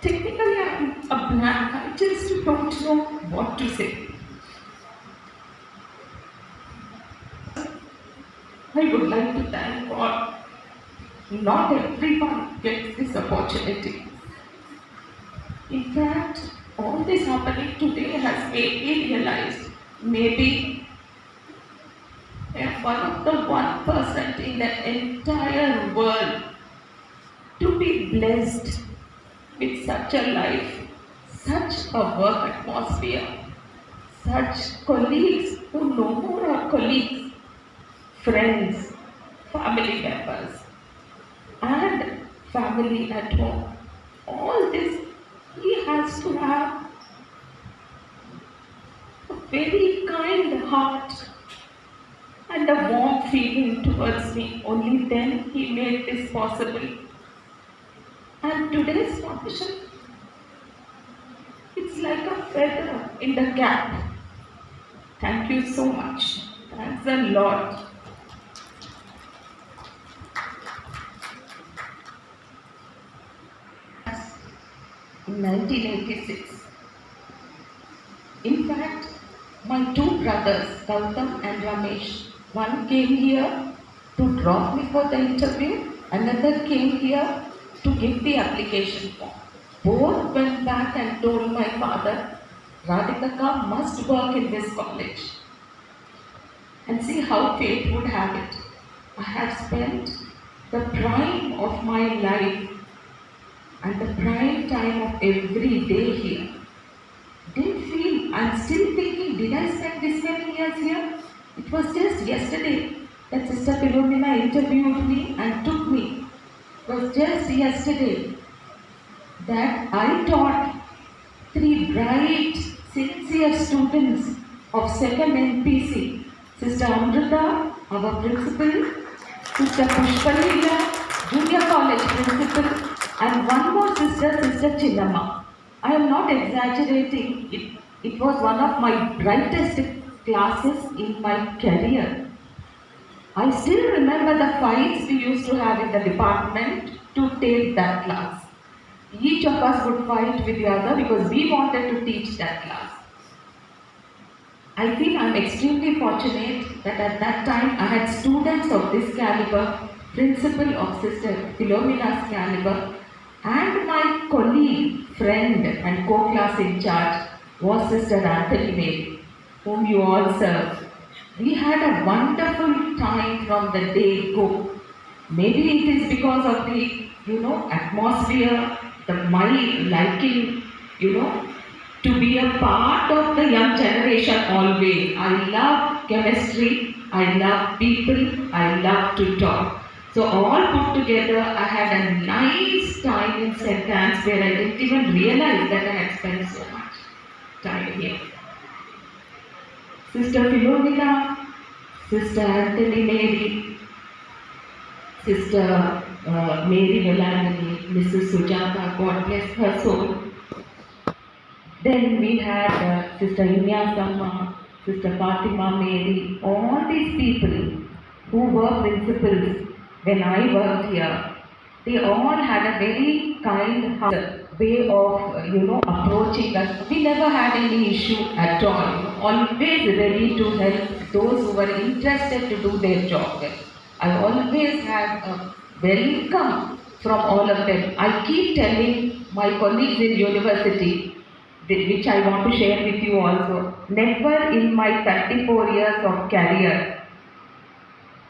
Technically, I am a blank. I just don't know what to say. I would like to thank God. Not everyone gets this opportunity. In fact, all this happening today has made me realize maybe I am one of the 1% in the entire world to be blessed with such a life, such a work atmosphere, such colleagues who no more are colleagues, friends, family members, and family at home. All this, he has to have a very kind heart and a warm feeling towards me. Only then he made this possible. And today's function, it's like a feather in the cap. Thank you so much. Thanks a lot. In 1986. In fact, my two brothers, Gautam and Ramesh, one came here to drop me for the interview, another came here to give the application form. Both went back and told my father, Radhika must work in this college. And see how fate would have it. I have spent the prime of my life and the prime time of every day here. Didn't feel, I'm still thinking, did I spend this many years here? It was just yesterday that Sister Philomena interviewed me and took me. It was just yesterday that I taught 3 bright, sincere students of 2nd NPC. Sister Amrita, our principal, Sister Pushpalila, junior college principal, and one more sister, Sister Chinnamma. I am not exaggerating. It was one of my brightest classes in my career. I still remember the fights we used to have in the department to take that class. Each of us would fight with the other because we wanted to teach that class. I feel I am extremely fortunate that at that time I had students of this caliber, principal of Sister Philomena's caliber, and my colleague, friend and co-class in charge was Sister Anthony Mary, whom you all serve. We had a wonderful time from the day go. Maybe it is because of the, atmosphere, my liking, to be a part of the young generation always. I love chemistry, I love people, I love to talk. So all put together, I had a nice time in St. Anne's where I didn't even realize that I had spent so much time here. Sister Philomena, Sister Anthony Mary, Sister Mary Valangani, Mrs. Sujata, God bless her soul. Then we had Sister Inyasama, Sister Fatima Mary, all these people who were principals when I worked here. They all had a very kind-hearted way of, approaching us. We never had any issue at all. Always ready to help those who were interested to do their job well. I always had a welcome from all of them. I keep telling my colleagues in university, which I want to share with you also, never in my 34 years of career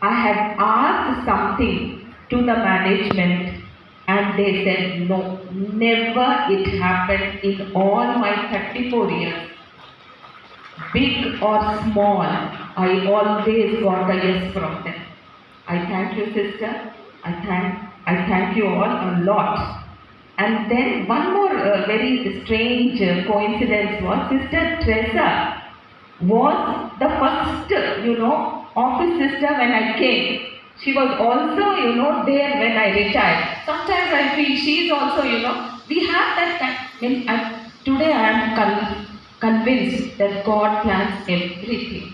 I had asked something to the management and they said no. Never it happened in all my 34 years. Big or small, I always got a yes from them. I thank you, sister. I thank you all a lot. And then one more very strange coincidence was Sister Teresa was the first, office sister when I came. She was also, there when I retired. Sometimes I feel she is also, we have that kind. Today I am convinced that God plans everything.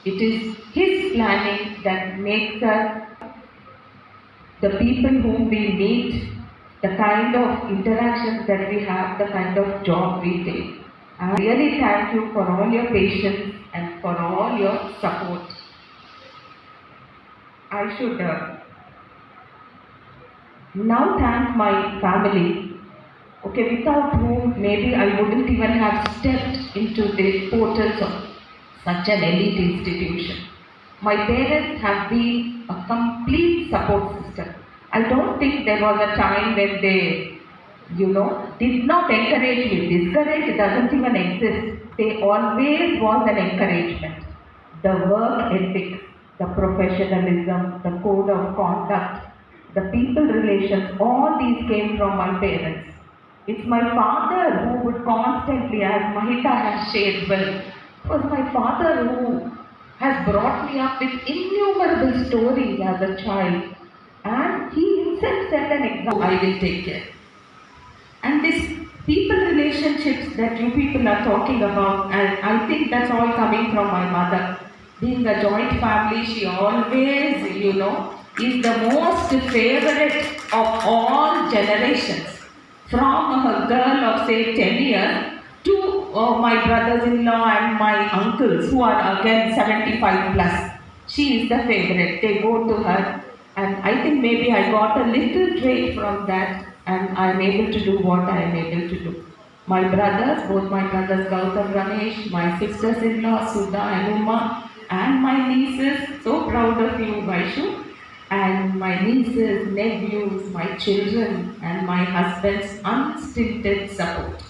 It is His planning that makes us the people whom we meet, the kind of interactions that we have, the kind of job we take. I really thank you for all your patience and for all your support. I should now thank my family, without whom maybe I wouldn't even have stepped into the portals of such an elite institution. My parents have been a complete support system. I don't think there was a time when they, did not encourage me. Discourage doesn't even exist. They always was an encouragement. The work ethic, the professionalism, the code of conduct, the people relations, all these came from my parents. It's my father who would constantly, as Mahita has shared well, it was my father who has brought me up with innumerable stories as a child, and he himself set an example. I will take care. And these people relationships that you people are talking about, and I think that's all coming from my mother. Being a joint family, she always, is the most favorite of all generations. From a girl of say 10 years to my brothers-in-law and my uncles who are again 75 plus. She is the favorite. They go to her, and I think maybe I got a little trait from that, and I am able to do what I am able to do. My brothers, both my brothers Gautam, Ramesh, my sisters-in-law Sudha and Uma, and my nieces, so proud of you Vaishu, and my nieces, nephews, my children, and my husband's unstinted support.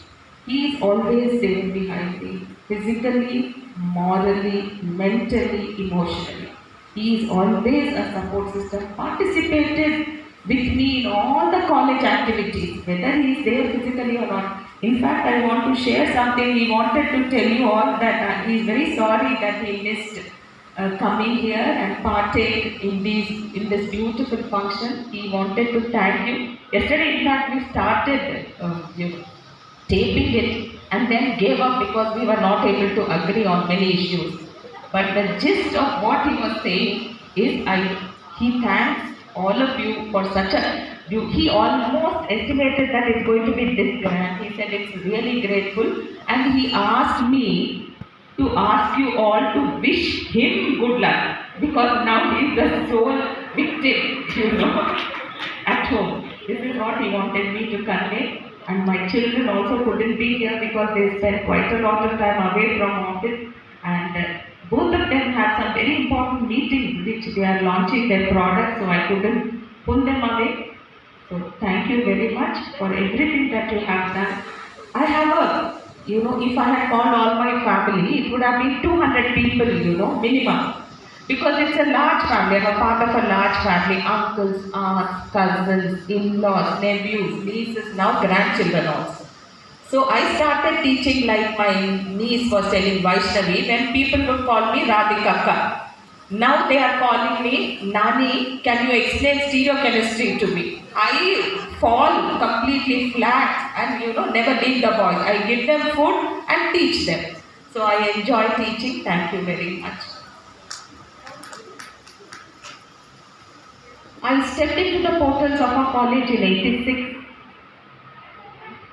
He is always there behind me, physically, morally, mentally, emotionally. He is always a support system, participated with me in all the college activities, whether he is there physically or not. In fact, I want to share something. He wanted to tell you all that he is very sorry that he missed coming here and partake in this beautiful function. He wanted to thank you. Yesterday, in fact, we started taping it and then gave up because we were not able to agree on many issues. But the gist of what he was saying is he thanks all of you for such a... He almost estimated that it's going to be this grand. He said it's really grateful, and he asked me to ask you all to wish him good luck, because now he is the sole victim, at home. This is what he wanted me to convey. And my children also couldn't be here because they spent quite a lot of time away from office, and both of them had some very important meetings which they are launching their products, so I couldn't pull them away. So thank you very much for everything that you have done. I have if I had called all my family, it would have been 200 people, minimum. Because it's a large family, I'm a part of a large family, uncles, aunts, cousins, in-laws, nephews, nieces, now grandchildren also. So I started teaching like my niece was telling Vaishnavi, when people would call me Radhika. Now they are calling me Nani, can you explain stereochemistry to me? I fall completely flat and never leave the boys. I give them food and teach them. So I enjoy teaching. Thank you very much. I stepped into the portals of our college in '86,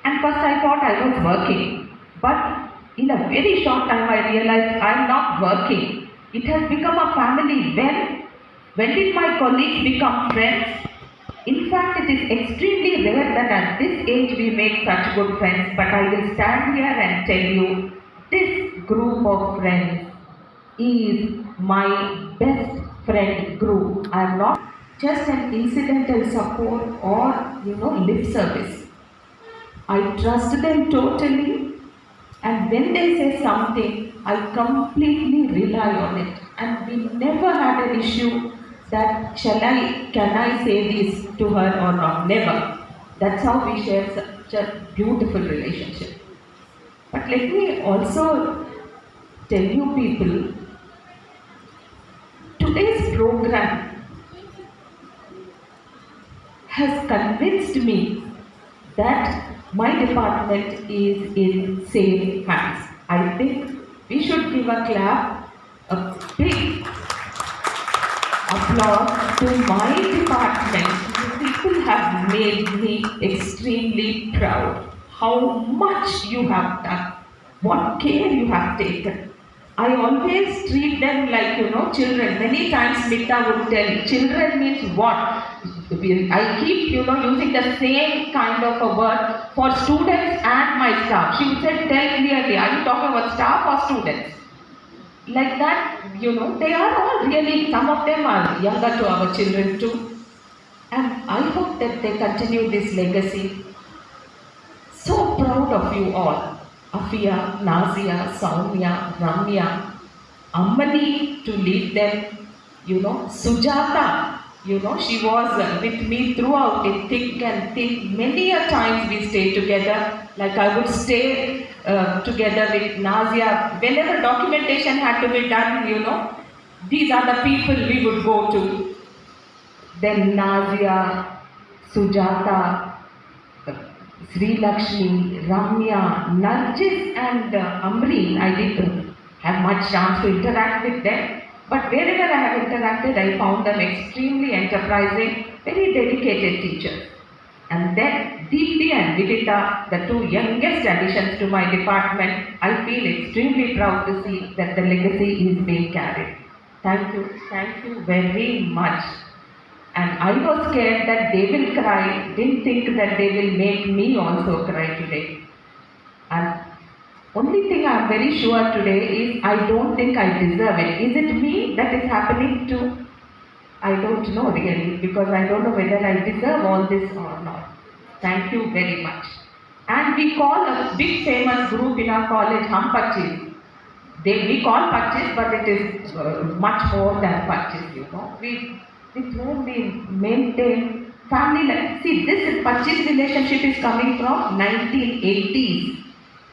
and first I thought I was working. But in a very short time I realized I am not working. It has become a family. When did my colleagues become friends? In fact, it is extremely rare that at this age we make such good friends, but I will stand here and tell you, this group of friends is my best friend group. I am not just an incidental support or lip service. I trust them totally, and when they say something, I completely rely on it, and we never had an issue that can I say this to her or not? Never. That's how we share such a beautiful relationship. But let me also tell you people, today's program has convinced me that my department is in safe hands. I think we should give a clap, a big applause to my department. People have made me extremely proud. How much you have done, what care you have taken. I always treat them like, children. Many times Smita would tell, children means what? I keep, using the same kind of a word for students and my staff. She would say, tell clearly, are you talking about staff or students? Like that, they are all really, some of them are younger to our children too. And I hope that they continue this legacy. So proud of you all. Afia, Nazia, Soumya, Ramya, Ammani to lead them, Sujata, she was with me throughout in thick and thin. Many a times we stayed together, like I would stay together with Nazia. Whenever documentation had to be done, These are the people we would go to. Then Nazia, Sujata, Sri Lakshmi, Ramya, Narjis and Amreen. I didn't have much chance to interact with them, but wherever I have interacted, I found them extremely enterprising, very dedicated teachers. And then Deepti and Vidita, the two youngest additions to my department, I feel extremely proud to see that the legacy is being carried. Thank you very much. And I was scared that they will cry, didn't think that they will make me also cry today. And only thing I am very sure today is I don't think I deserve it. Is it me that is happening to? I don't know really, because I don't know whether I deserve all this or not. Thank you very much. And we call a big famous group in our college Hum Pachis. We call Pachis, but it is much more than Pachis, you know. With whom we maintain family life. See, this Pachis relationship is coming from 1980s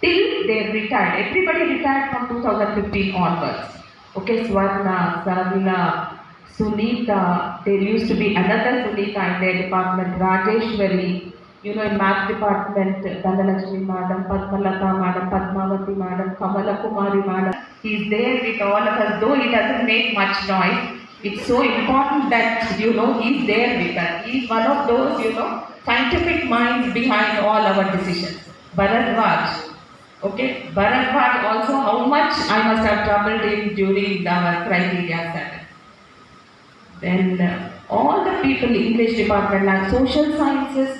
till they retired. Everybody retired from 2015 onwards. Okay, Swarna, Savila, Sunita, there used to be another Sunita in their department, Rajeshwari, you know, in maths department, Dhanalakshmi Madam, Padmalata Madam, Padmavati Madam, Kamala Kumari Madam. He is there with all of us, though he doesn't make much noise. It's so important that, you know, he's there with us. He's one of those, you know, scientific minds behind all our decisions. Bharadwaj. Okay, Bharadwaj also, how much I must have troubled him during our criteria study. Then all the people, English department and social sciences,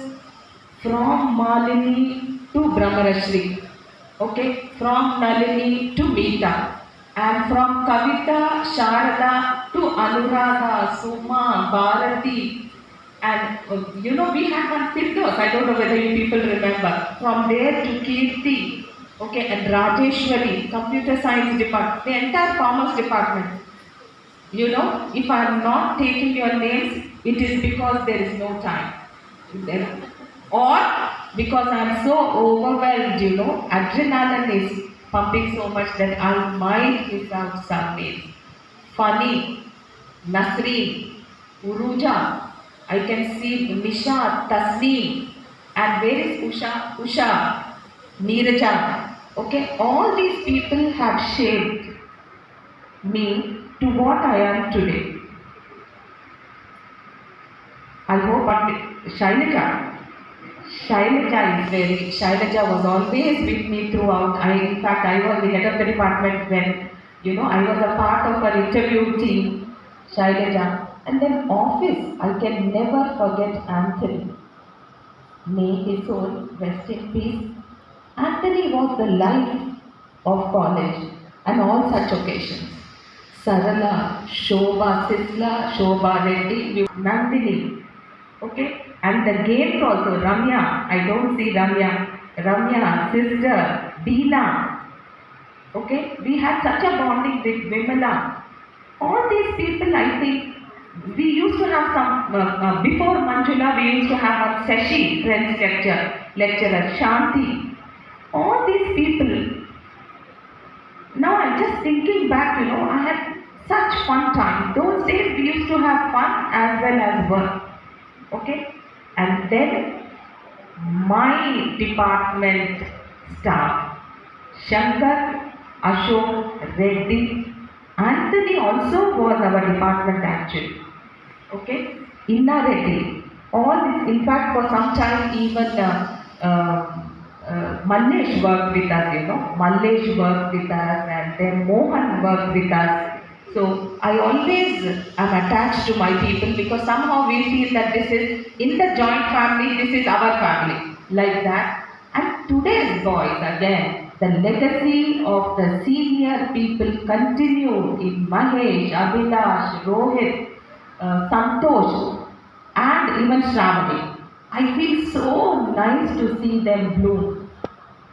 from Malini to Brahmarashri, okay, from Nalini to Meeta, and from Kavita, Sharada to Anuradha, Suma, Bharati, and you know, we had one Firdaus, I don't know whether you people remember, from there to Kirti, okay, and Rajeshwari, computer science department, the entire commerce department. You know, if I am not taking your names, it is because there is no time. Or because I am so overwhelmed, you know, adrenaline is pumping so much that I might miss out some names. Funny, Nasreen, Uruja, I can see Nisha, Tasneem, and where is Usha? Usha, Neeraja. Okay, all these people have shaped me to what I am today. I hope Shailaja was always with me throughout. In fact, I was the head of the department when, you know, I was a part of our interview team, Shailaja. And then office, I can never forget Anthony. May his soul rest in peace. Anthony was the life of college and all such occasions. Sarala, Shobha, Sisla, Shobha Reddy, Nandini. Okay? And the games also, Ramya, I don't see Ramya, sister, Deena. Okay? We had such a bonding with Vimala. All these people, I think, we used to have some, before Manjula, we used to have one Seshi, French lecturer, Shanti. All these people. Now I'm just thinking back, you know, I had such fun times. Those days we used to have fun as well as work. Okay? And then my department staff, Shankar, Ashok, Reddy, Anthony also was our department actually. Okay? Inna Reddy. All this, in fact, for some time even Mallesh worked with us, you know. Mallesh worked with us and then Mohan worked with us. So I always am attached to my people because somehow we feel that this is, in the joint family, this is our family. Like that. And today's boys, again, the legacy of the senior people continue in Mahesh, Abhilash, Rohit, Santosh, and even Shravani. I feel so nice to see them bloom.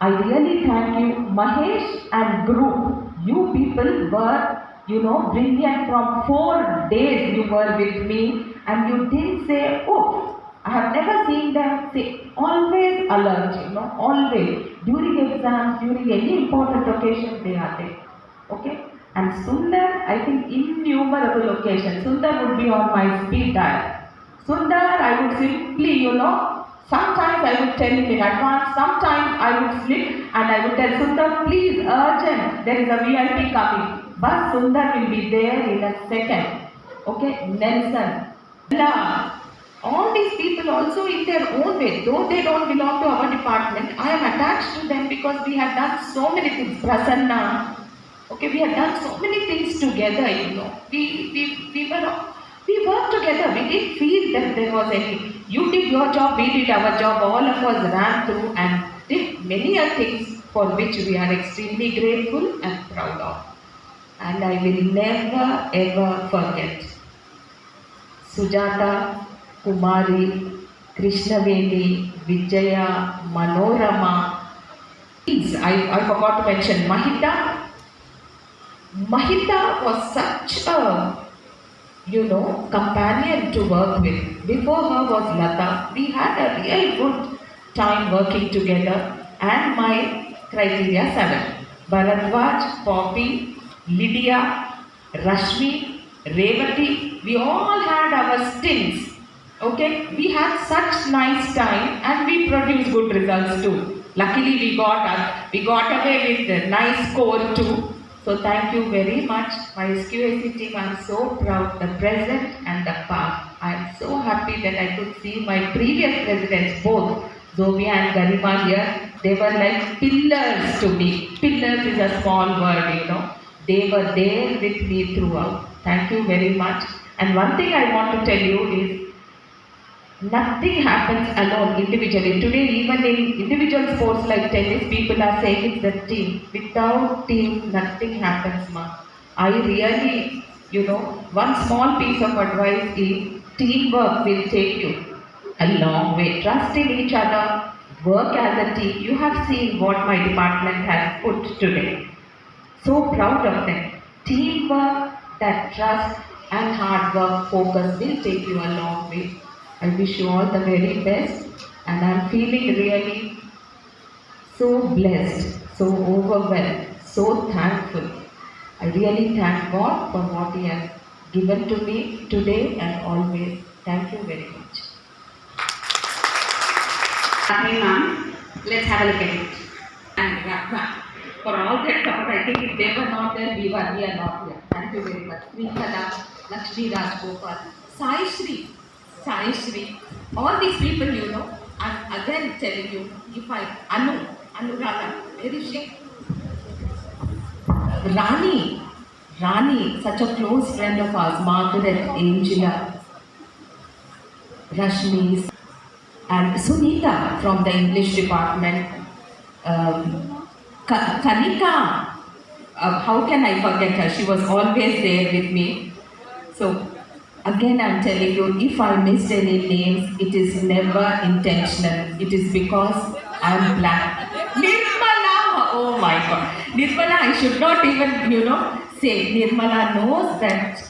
I really thank you, Mahesh and group. You people were, you know, brilliant. From 4 days you were with me and you didn't say, oh, I have never seen them say, always alert, you know, always. During exams, during any important occasion, they are there. Okay? And Sundar, I think innumerable occasions, Sundar would be on my speed dial. Sundar, I would simply, sometimes I would tell him in advance, sometimes I would slip and I would tell Sundar, please, urgent, there is a VIP coming. But Sundar will be there in a second. Okay, Nelson, Ella, all these people also in their own way, though they don't belong to our department, I am attached to them because we have done so many things. Prasanna, okay, we have done so many things together, We worked together. We didn't feel that there was any. You did your job, we did our job. All of us ran through and did many things for which we are extremely grateful and proud of. And I will never ever forget Sujata, Kumari, Krishnaveni, Vijaya, Manorama. Please, I forgot to mention Mahita. Mahita was such a companion to work with. Before her was Lata. We had a real good time working together. And my criteria 7. Bharadwaj, Poppy, Lydia, Rashmi, Revati. We all had our stints. Okay? We had such nice time and we produced good results too. Luckily we got away with a nice score too. So thank you very much, my SQAC team. I am so proud, the present and the past. I am so happy that I could see my previous presidents, both Zobia and Garima here. They were like pillars to me. Pillars is a small word, They were there with me throughout. Thank you very much. And one thing I want to tell you is, nothing happens alone individually. Today, even in individual sports like tennis, people are saying it's the team. Without team, nothing happens, ma. I really, one small piece of advice is teamwork will take you a long way. Trust in each other, work as a team. You have seen what my department has put today. So proud of them. Teamwork, that trust and hard work, focus will take you a long way. I wish you all the very best, and I am feeling really so blessed, so overwhelmed, so thankful. I really thank God for what He has given to me today and always. Thank you very much. Hi ma'am, let's have a look at it. And for all that support, I think if they were not there, we are not here. Thank you very much. Srikala, Lakshmi Rajgopal, Sai Shri, all these people, I'm again telling you, if Anurada, where is she? Rani, such a close friend of ours, Margaret, Angela, Rashmi, and Sunita from the English department, Kanika, how can I forget her? She was always there with me. So, again, I'm telling you, if I missed any names, it is never intentional. It is because I'm black. Nirmala! Oh my God. Nirmala, I should not even, say. Nirmala knows that.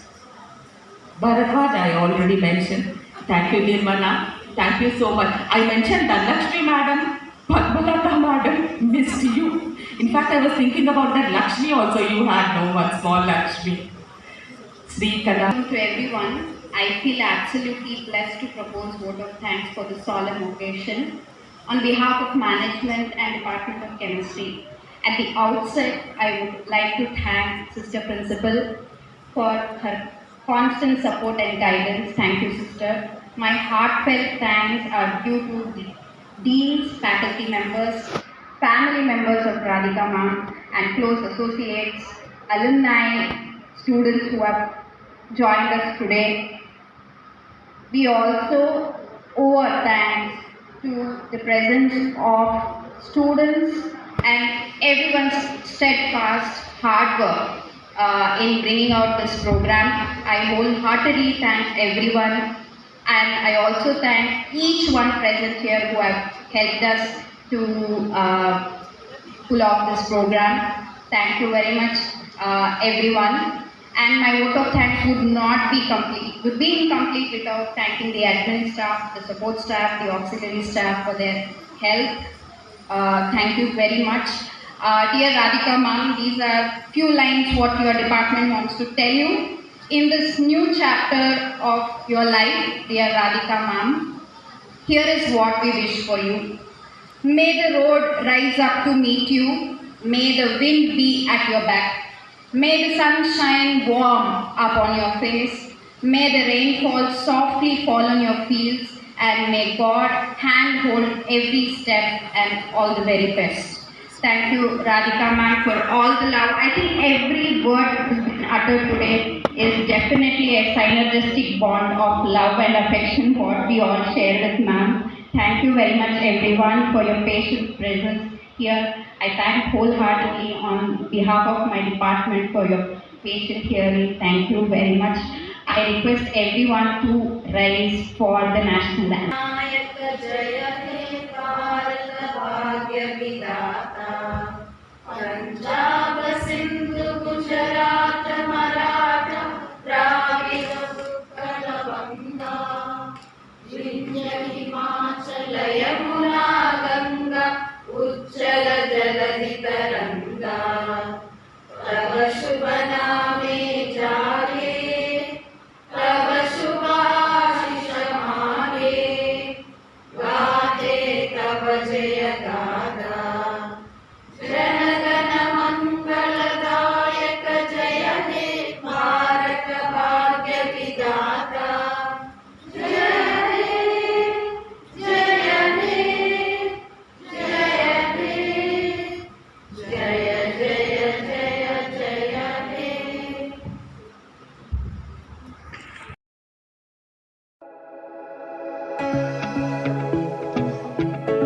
Bharadwaj, I already mentioned. Thank you, Nirmala. Thank you so much. I mentioned Dhanlakshmi madam, Padmalata madam, missed you. In fact, I was thinking about that Lakshmi also. You had no one, small Lakshmi. Srikala. To everyone, I feel absolutely blessed to propose vote of thanks for the solemn occasion. On behalf of management and Department of Chemistry, at the outset, I would like to thank Sister Principal for her constant support and guidance. Thank you, Sister. My heartfelt thanks are due to the deans, faculty members, family members of Radhika ma'am, and close associates, alumni, students who have joined us today. We also owe a thanks to the presence of students and everyone's steadfast hard work in bringing out this program. I wholeheartedly thank everyone, and I also thank each one present here who have helped us to pull off this program. Thank you very much, everyone. And my vote of thanks would be incomplete without thanking the admin staff, the support staff, the auxiliary staff for their help. Thank you very much. Dear Radhika ma'am, these are few lines what your department wants to tell you. In this new chapter of your life, dear Radhika ma'am, here is what we wish for you. May the road rise up to meet you. May the wind be at your back. May the sun shine warm upon your face. May the rain fall softly fall on your fields. And may God handhold every step and all the very best. Thank you, Radhika ma'am, for all the love. I think every word that has been uttered today is definitely a synergistic bond of love and affection what we all share with ma'am. Thank you very much everyone for your patient presence here. I thank wholeheartedly on behalf of my department for your patient hearing. Thank you very much. I request everyone to rise for the national anthem.